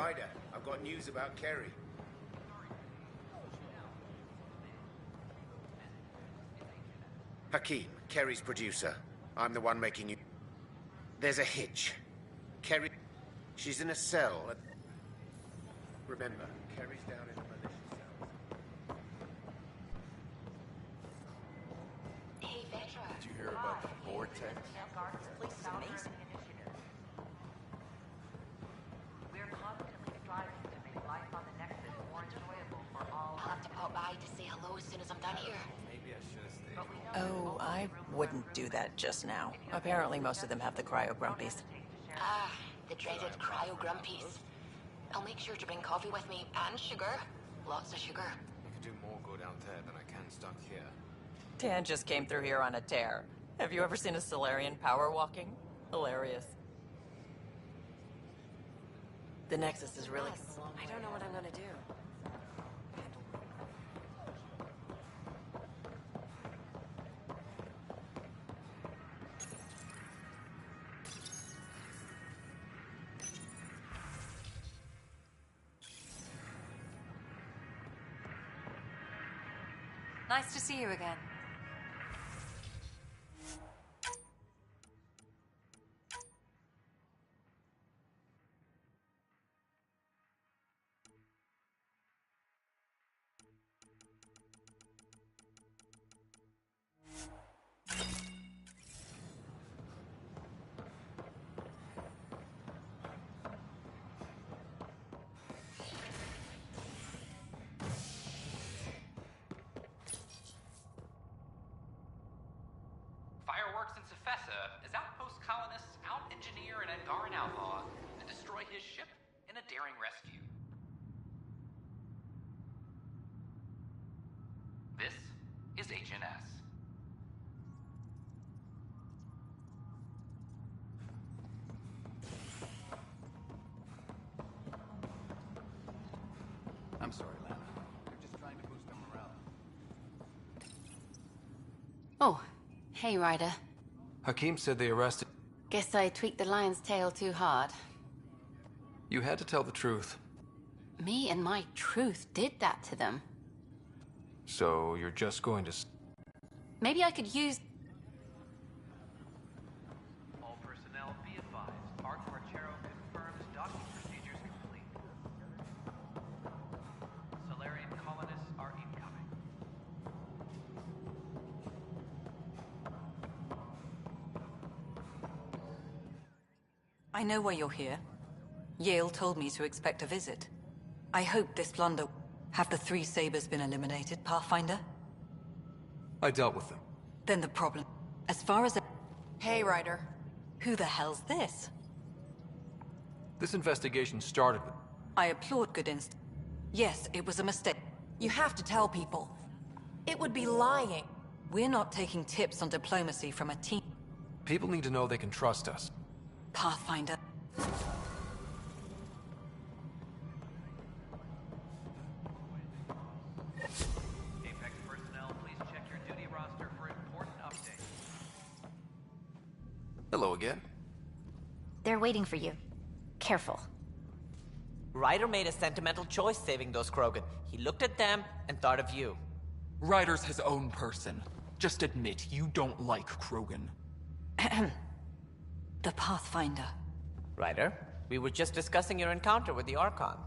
S15: Ryder, I've got news about Kerry. Hakeem, Kerry's producer. I'm the one making you... There's a hitch. Kerry... She's in a cell. Remember, Kerry's down in a malicious cell.
S11: Hey, Vetra.
S16: Did you hear about the vortex?
S11: This place is amazing. We're constantly striving to make life on the Nexus more enjoyable for all. I'll have to pop by to say hello as soon as I'm done here.
S16: Maybe I should have stayed.
S17: Oh, I wouldn't do that just now. Apparently most of them have the cryo-grumpies.
S11: Ah, the dreaded cryo-grumpies. I'll make sure to bring coffee with me and sugar. Lots of sugar.
S16: I could do more good out there than I can stuck here.
S17: Dan just came through here on a tear. Have you ever seen a Solarian power walking? Hilarious. The Nexus is really...
S2: I don't know what I'm gonna do. Nice to see you again.
S18: Fireworks in Cephessa as outpost colonists out-engineer an Angaran outlaw and destroy his ship in a daring rescue. This is HNS.
S12: I'm sorry, Lana. They're just trying to boost their morale.
S19: Oh, hey, Ryder.
S3: Hakeem said they arrested...
S19: Guess I tweaked the lion's tail too hard.
S3: You had to tell the truth.
S19: Me and my truth did that to them.
S3: So you're just going to...
S19: Maybe I could use...
S18: All personnel be advised. ARCHON confirms docking procedures complete. Solarian colonists are incoming.
S17: I know why you're here. Yale told me to expect a visit. I hope this blunder... Have the three Sabers been eliminated, Pathfinder?
S3: I dealt with them.
S17: Then the problem... As far as... Hey, Ryder. Who the hell's this?
S3: This investigation started with...
S17: I applaud good inst... Yes, it was a mistake. You have to tell people. It would be lying. We're not taking tips on diplomacy from a team.
S3: People need to know they can trust us.
S17: Pathfinder.
S18: Apex personnel, please check your duty roster for important updates.
S3: Hello again.
S9: They're waiting for you. Careful.
S20: Ryder made a sentimental choice saving those Krogan. He looked at them and thought of you.
S21: Ryder's his own person. Just admit you don't like Krogan.
S17: The Pathfinder.
S20: Ryder, we were just discussing your encounter with the ARCHON.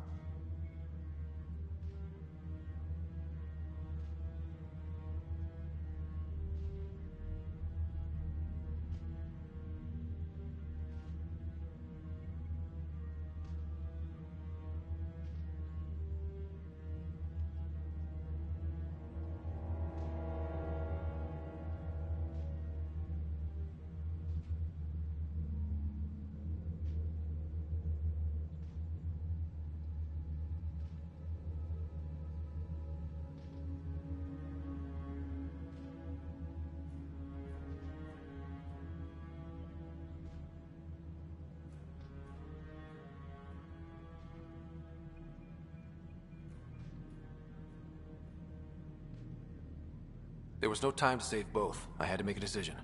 S3: There was no time to save both. I had to make a decision.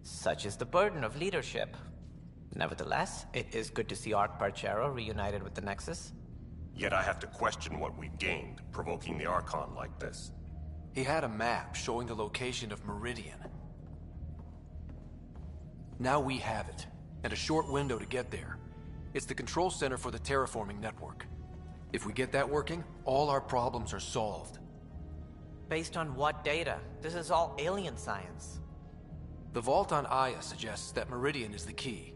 S20: Such is the burden of leadership. Nevertheless, it is good to see ARC Parchero reunited with the Nexus.
S6: Yet I have to question what we've gained, provoking the ARCHON like this.
S3: He had a map showing the location of Meridian. Now we have it, and a short window to get there. It's the control center for the terraforming network. If we get that working, all our problems are solved.
S20: Based on what data? This is all alien science.
S3: The vault on Aya suggests that Meridian is the key.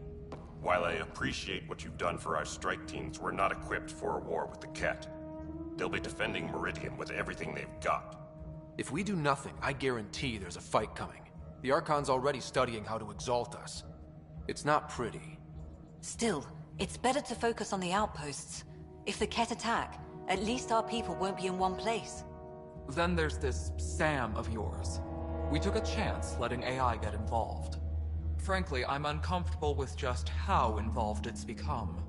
S6: While I appreciate what you've done for our strike teams, we're not equipped for a war with the Ket. They'll be defending Meridian with everything they've got.
S3: If we do nothing, I guarantee there's a fight coming. The Archon's already studying how to exalt us. It's not pretty.
S17: Still, it's better to focus on the outposts. If the Ket attack, at least our people won't be in one place.
S21: Then there's this Sam of yours. We took a chance letting AI get involved. Frankly, I'm uncomfortable with just how involved it's become.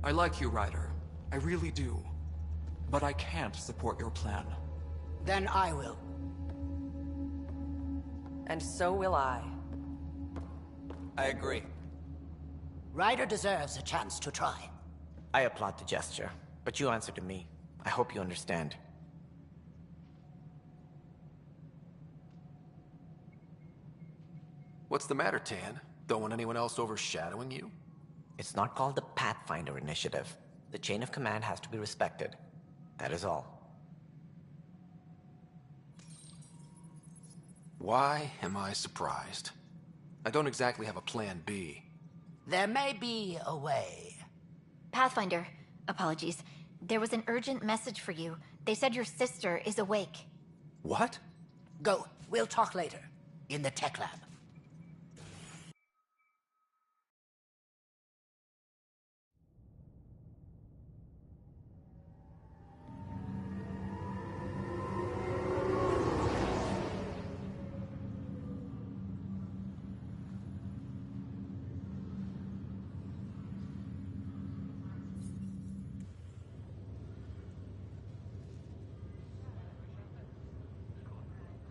S21: I like you, Ryder. I really do. But I can't support your plan.
S8: Then I will.
S20: And so will I.
S3: I agree.
S8: Ryder deserves a chance to try.
S20: I applaud the gesture, but you answer to me. I hope you understand.
S3: What's the matter, Tan? Don't want anyone else overshadowing you?
S20: It's not called the Pathfinder Initiative. The chain of command has to be respected. That is all.
S3: Why am I surprised? I don't exactly have a plan B.
S8: There may be a way.
S10: Pathfinder, apologies. There was an urgent message for you. They said your sister is awake.
S3: What?
S8: Go. We'll talk later. In the tech lab.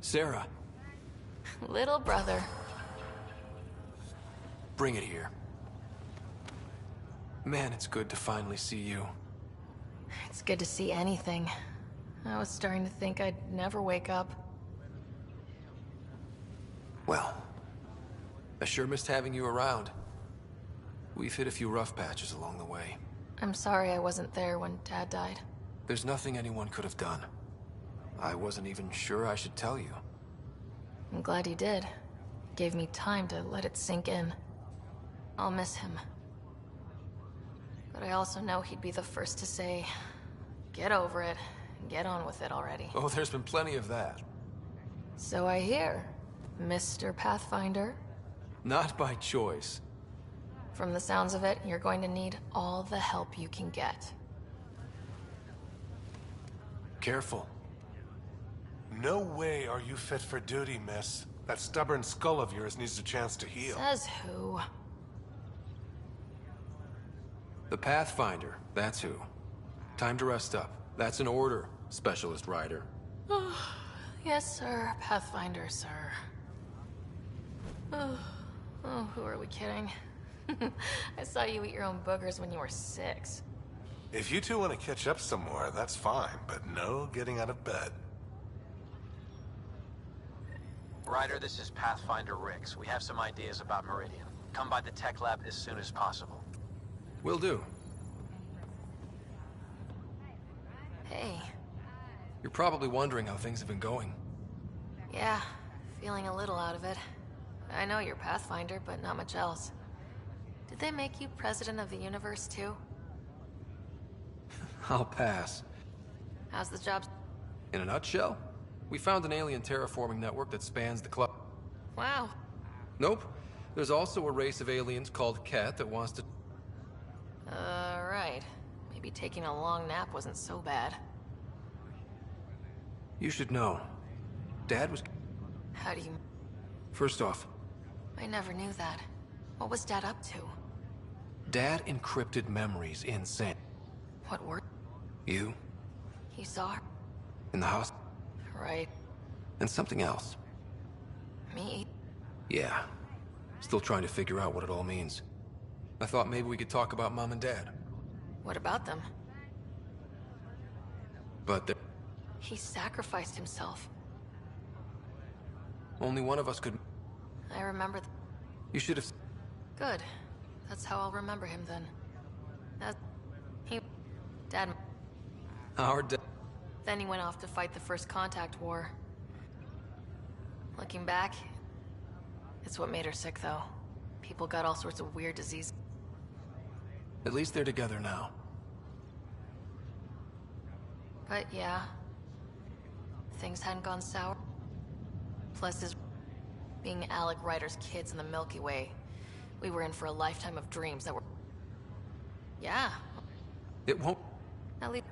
S3: Sarah.
S2: Little brother.
S3: Bring it here. Man, it's good to finally see you.
S2: It's good to see anything. I was starting to think I'd never wake up.
S3: Well, I sure missed having you around. We've hit a few rough patches along the way.
S2: I'm sorry I wasn't there when Dad died.
S3: There's nothing anyone could have done. I wasn't even sure I should tell you.
S2: I'm glad you did. Gave me time to let it sink in. I'll miss him. But I also know he'd be the first to say, get over it, and get on with it already.
S3: Oh, there's been plenty of that.
S2: So I hear, Mr. Pathfinder.
S3: Not by choice.
S2: From the sounds of it, you're going to need all the help you can get.
S3: Careful.
S22: No way are you fit for duty, miss. That stubborn skull of yours needs a chance to heal.
S2: Says who?
S3: The Pathfinder, that's who. Time to rest up. That's an order, Specialist Ryder.
S2: Yes, sir. Pathfinder, sir. Oh, who are we kidding? I saw you eat your own boogers when you were 6.
S22: If you two want to catch up some more, that's fine, but no getting out of bed.
S12: Ryder, this is Pathfinder Rix. We have some ideas about Meridian. Come by the tech lab as soon as possible.
S3: Will do.
S2: Hey.
S3: You're probably wondering how things have been going.
S2: Yeah, feeling a little out of it. I know you're Pathfinder, but not much else. Did they make you president of the universe, too?
S3: I'll pass.
S2: How's the job?
S3: In a nutshell, we found an alien terraforming network that spans the club.
S2: Wow.
S3: Nope. There's also a race of aliens called Ket that wants to...
S2: Right. Maybe taking a long nap wasn't so bad.
S3: You should know. Dad was...
S2: How do you...
S3: First off...
S2: I never knew that. What was Dad up to?
S3: Dad encrypted memories in San...
S2: What were...
S3: You?
S2: He saw her?
S3: In the house?
S2: Right.
S3: And something else.
S2: Me?
S3: Yeah. Still trying to figure out what it all means. I thought maybe we could talk about Mom and Dad.
S2: What about them?
S3: But
S2: He sacrificed himself.
S3: only one of us could...
S2: I remember
S3: You should have...
S2: Good. That's how I'll remember him then. Dad...
S3: Our dad...
S2: Then he went off to fight the First Contact War. Looking back, it's what made her sick, though. People got all sorts of weird diseases.
S3: At least they're together now.
S2: But yeah, things hadn't gone sour. Plus being Alec Ryder's kids in the Milky Way, we were in for a lifetime of dreams that were... Yeah.
S3: It won't...
S2: At least...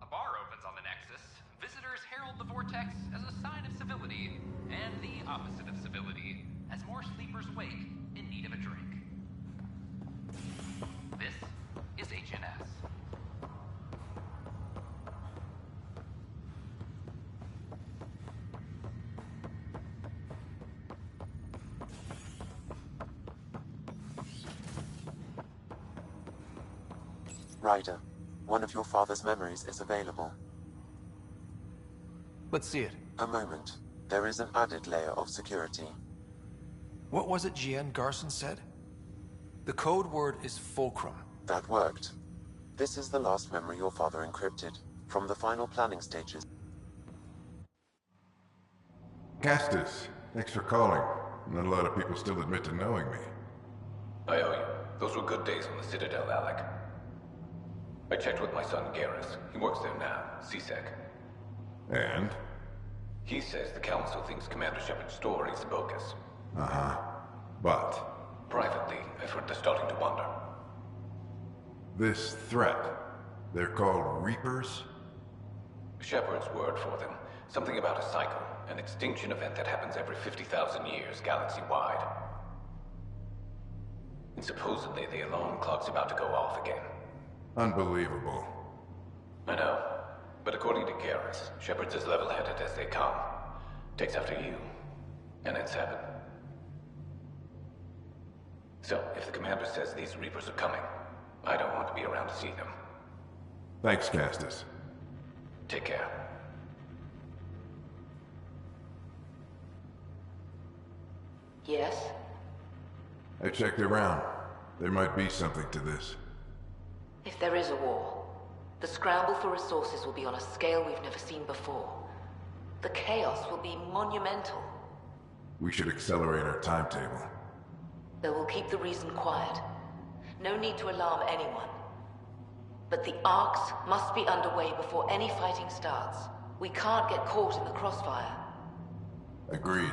S18: A bar opens on the Nexus. Visitors herald the vortex as a sign of civility, and the opposite of civility, as more sleepers wake in need of a drink. This is HNS.
S4: Ryder, one of your father's memories is available.
S3: Let's see it.
S4: A moment. There is an added layer of security.
S3: What was it Jien Garson said? The code word is Fulcrum.
S4: That worked. This is the last memory your father encrypted, from the final planning stages.
S5: Castus, thanks for calling. Not a lot of people still admit to knowing me.
S7: I owe you. Those were good days on the Citadel, Alec. I checked with my son, Garrus. He works there now, CSEC.
S5: And?
S7: He says the Council thinks Commander Shepard's story is bogus.
S5: Uh-huh. But?
S7: Privately, I've heard they're starting to wonder.
S5: This threat, they're called Reapers?
S7: Shepard's word for them. Something about a cycle, an extinction event that happens every 50,000 years, galaxy-wide. And supposedly the alarm clock's about to go off again.
S5: Unbelievable.
S7: I know. But according to Garrus, Shepard's as level-headed as they come. Takes after you. And then 7. So, if the commander says these Reapers are coming, I don't want to be around to see them.
S5: Thanks, Castus.
S7: Take care.
S11: Yes?
S5: I checked around. There might be something to this.
S11: If there is a war, the scramble for resources will be on a scale we've never seen before. The chaos will be monumental.
S5: We should accelerate our timetable.
S11: They will keep the reason quiet. No need to alarm anyone. But the ARCs must be underway before any fighting starts. We can't get caught in the crossfire.
S5: Agreed.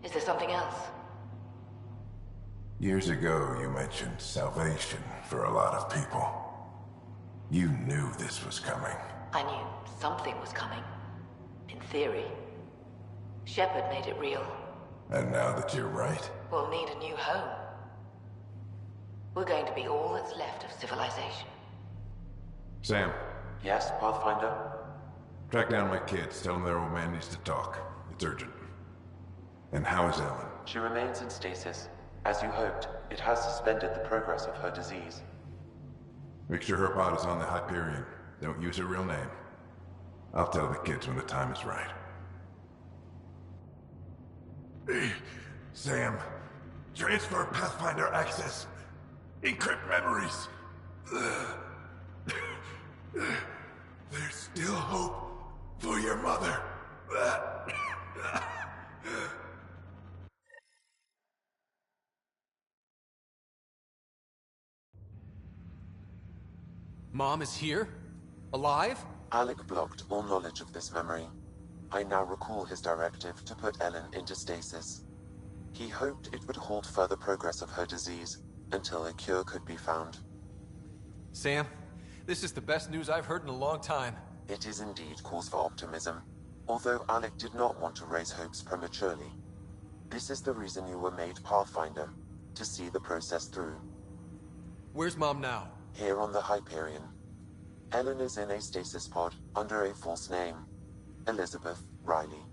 S11: Is there something else?
S5: Years ago, you mentioned salvation for a lot of people. You knew this was coming.
S11: I knew something was coming. In theory. Shepard made it real.
S5: And now that you're right?
S11: We'll need a new home. We're going to be all that's left of civilization.
S5: Sam.
S4: Yes, Pathfinder?
S5: Track down my kids. Tell them their old man needs to talk. It's urgent. And how is Ellen?
S4: She remains in stasis. As you hoped, it has suspended the progress of her disease.
S5: Make sure her pod is on the Hyperion. Don't use her real name. I'll tell the kids when the time is right.
S23: Sam, transfer Pathfinder access. Encrypt memories. There's still hope for your mother.
S3: Mom is here? Alive?
S4: Alec blocked all knowledge of this memory. I now recall his directive to put Ellen into stasis. He hoped it would halt further progress of her disease until a cure could be found.
S3: Sam, this is the best news I've heard in a long time.
S4: It is indeed cause for optimism, although Alec did not want to raise hopes prematurely. This is the reason you were made Pathfinder, to see the process through.
S3: Where's Mom now?
S4: Here on the Hyperion. Ellen is in a stasis pod under a false name. Elizabeth Riley.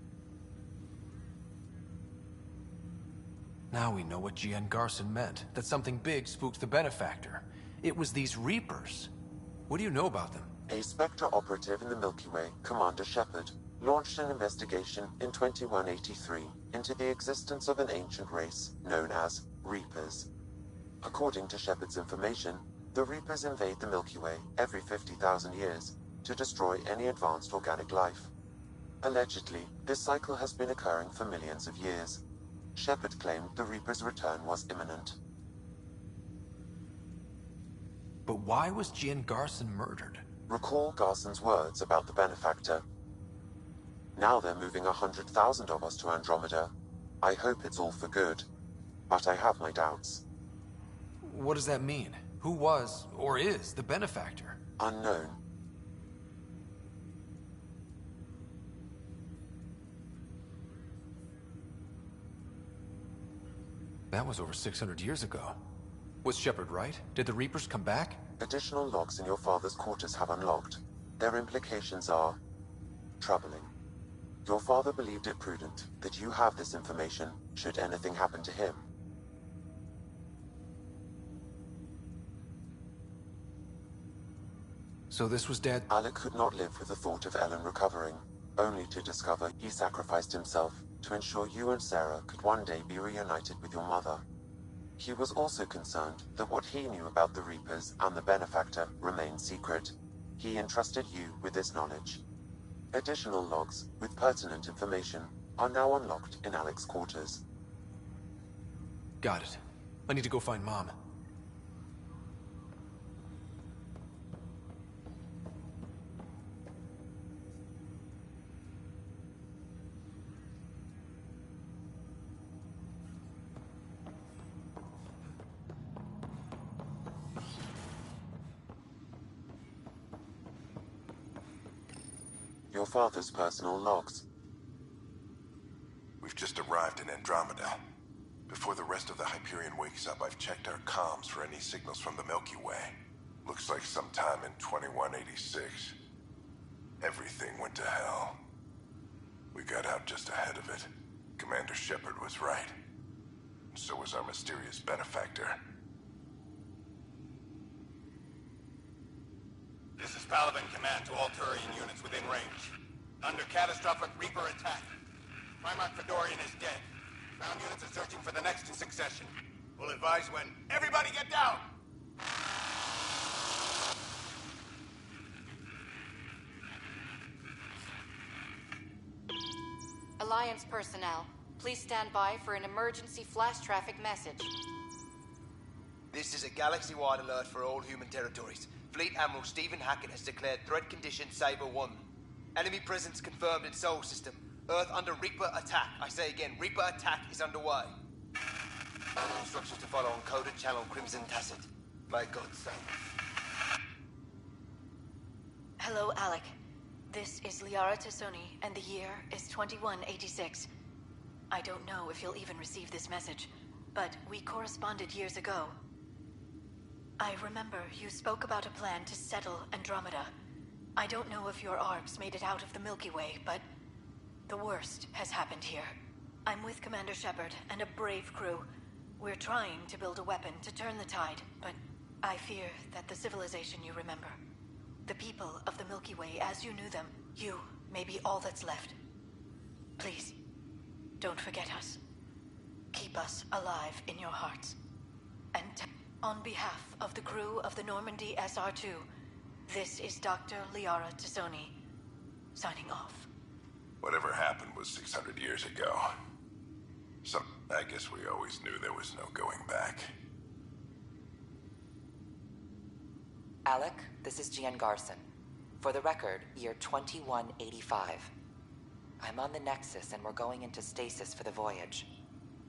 S3: Now we know what G.N. Garson meant, that something big spooked the Benefactor. It was these Reapers. What do you know about them?
S4: A Spectre operative in the Milky Way, Commander Shepard, launched an investigation in 2183 into the existence of an ancient race known as Reapers. According to Shepard's information, the Reapers invade the Milky Way every 50,000 years to destroy any advanced organic life. Allegedly, this cycle has been occurring for millions of years. Shepard claimed the Reapers' return was imminent.
S3: But why was G.N. Garson murdered?
S4: Recall Garson's words about the Benefactor. Now they're moving 100,000 of us to Andromeda. I hope it's all for good, but I have my doubts.
S3: What does that mean? Who was, or is, the Benefactor?
S4: Unknown.
S3: That was over 600 years ago. Was Shepard right? Did the Reapers come back?
S4: Additional logs in your father's quarters have unlocked. Their implications are troubling. Your father believed it prudent that you have this information should anything happen to him.
S3: So this was Dad?
S4: Alec could not live with the thought of Ellen recovering, only to discover he sacrificed himself to ensure you and Sarah could one day be reunited with your mother. He was also concerned that what he knew about the Reapers and the Benefactor remained secret. He entrusted you with this knowledge. Additional logs with pertinent information are now unlocked in Alec's quarters.
S3: Got it. I need to go find Mom.
S4: Your father's personal logs.
S5: We've just arrived in Andromeda. Before the rest of the Hyperion wakes up, I've checked our comms for any signals from the Milky Way. Looks like sometime in 2186. Everything went to hell. We got out just ahead of it. Commander Shepard was right. And so was our mysterious Benefactor.
S1: This is Paladin Command to all Turian units within range. Under catastrophic Reaper attack. Primarch Fedorian is dead. Ground units are searching for the next in succession. We'll advise when. Everybody get down!
S13: Alliance personnel, please stand by for an emergency flash traffic message.
S14: This is a galaxy-wide alert for all human territories. Fleet Admiral Stephen Hackett has declared threat condition Saber 1. Enemy presence confirmed in Sol System. Earth under Reaper attack. I say again, Reaper attack is underway. Instructions to follow on coded channel Crimson Tacit. By God's sake.
S13: Hello, Alec. This is Liara Tassoni, and the year is 2186. I don't know if you'll even receive this message, but we corresponded years ago. I remember you spoke about a plan to settle Andromeda. I don't know if your ARCs made it out of the Milky Way, but the worst has happened here. I'm with Commander Shepard and a brave crew. We're trying to build a weapon to turn the tide, but I fear that the civilization you remember, the people of the Milky Way as you knew them, you may be all that's left. Please, don't forget us. Keep us alive in your hearts. And on behalf of the crew of the Normandy SR-2, this is Dr. Liara Tassoni, signing off.
S5: Whatever happened was 600 years ago. I guess we always knew there was no going back.
S24: Alec, this is G.N. Garson. For the record, year 2185. I'm on the Nexus and we're going into stasis for the voyage.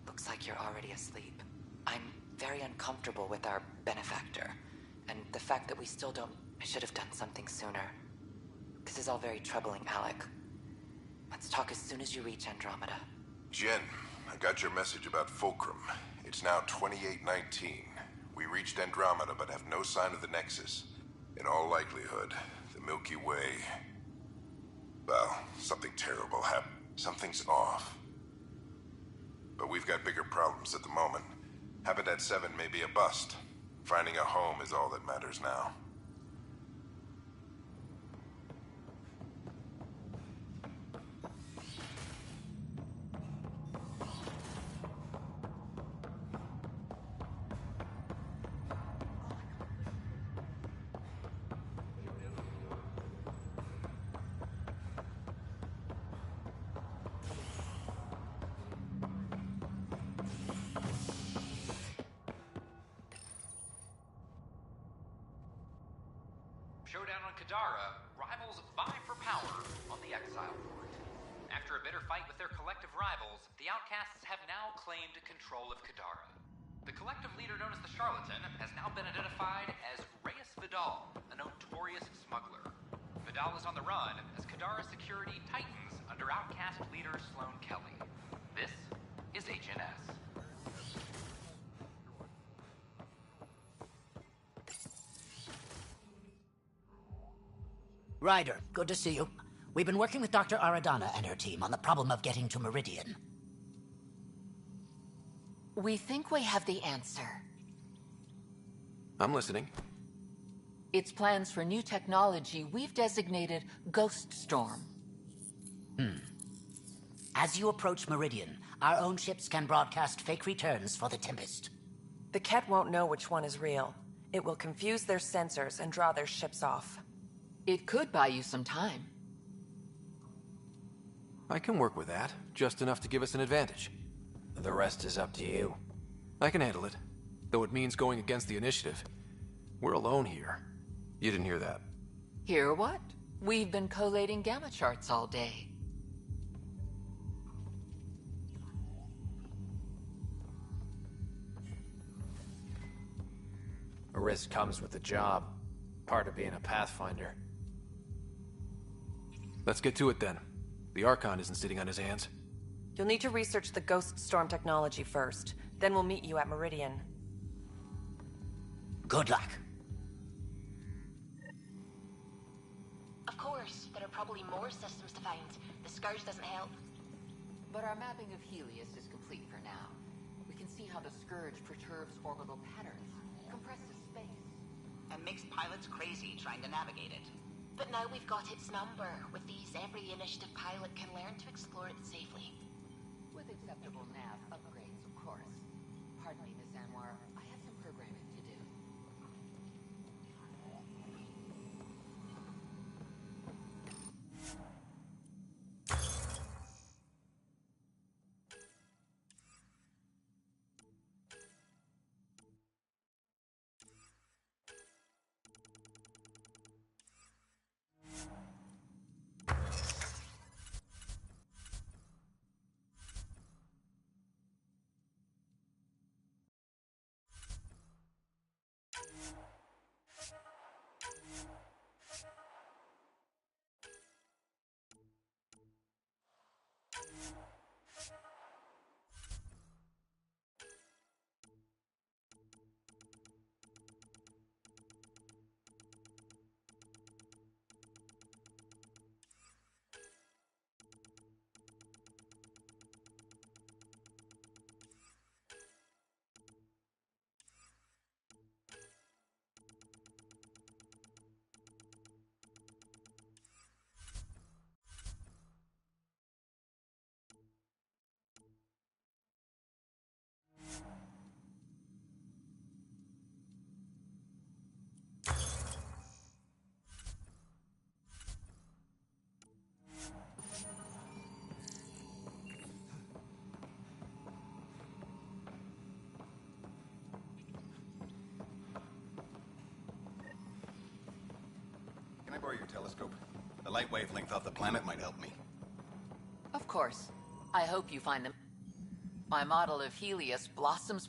S24: Looks like you're already asleep. I'm very uncomfortable with our Benefactor, and the fact that we still don't... I should have done something sooner. This is all very troubling, Alec. Let's talk as soon as you reach Andromeda.
S5: Jen, I got your message about Fulcrum. It's now 2819. We reached Andromeda but have no sign of the Nexus. In all likelihood, Milky Way. Well, something terrible happened. Something's off. But we've got bigger problems at the moment. Habitat 7 may be a bust. Finding a home is all that matters now.
S18: Showdown on Kadara, rivals vie for power on the Exile Port. After a bitter fight with their collective rivals, the Outcasts have now claimed control of Kadara. The collective leader known as the Charlatan has now been identified as Reyes Vidal, a notorious smuggler. Vidal is on the run as Kadara security tightens under Outcast leader Sloane Kelly. This is HNS.
S8: Ryder, good to see you. We've been working with Dr. Aradana and her team on the problem of getting to Meridian.
S9: We think we have the answer.
S3: I'm listening.
S9: It's plans for new technology we've designated Ghost Storm.
S8: As you approach Meridian, our own ships can broadcast fake returns for the Tempest.
S15: The Ket won't know which one is real. It will confuse their sensors and draw their ships off.
S9: It could buy you some time.
S3: I can work with that, just enough to give us an advantage.
S16: The rest is up to you.
S3: I can handle it, though it means going against the initiative. We're alone here. You didn't hear that.
S9: Hear what? We've been collating gamma charts all day.
S16: A risk comes with the job. Part of being a Pathfinder.
S3: Let's get to it then. The Archon isn't sitting on his hands.
S15: You'll need to research the Ghost Storm technology first. Then we'll meet you at Meridian.
S8: Good luck.
S10: Of course, there are probably more systems to find. The Scourge doesn't help.
S9: But our mapping of Helios is complete for now. We can see how the Scourge perturbs orbital patterns, compresses space,
S19: and makes pilots crazy trying to navigate it.
S10: But now we've got its number. With these, every initiative pilot can learn to explore it safely.
S9: With acceptable nav upgrades, of course. Pardon me, Miss Anwar. I have some programming to do.
S1: Can I borrow your telescope? The light wavelength off the planet might help me.
S9: Of course. I hope you find them. My model of Helios blossoms.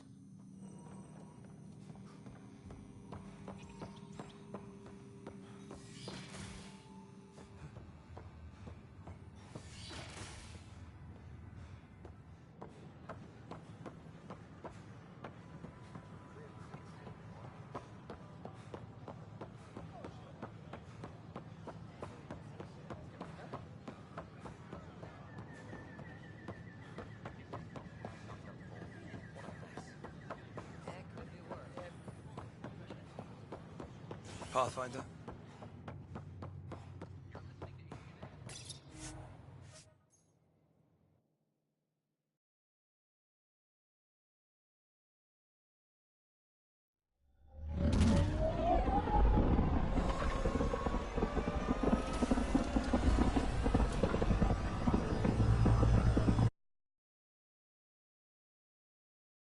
S6: Pathfinder.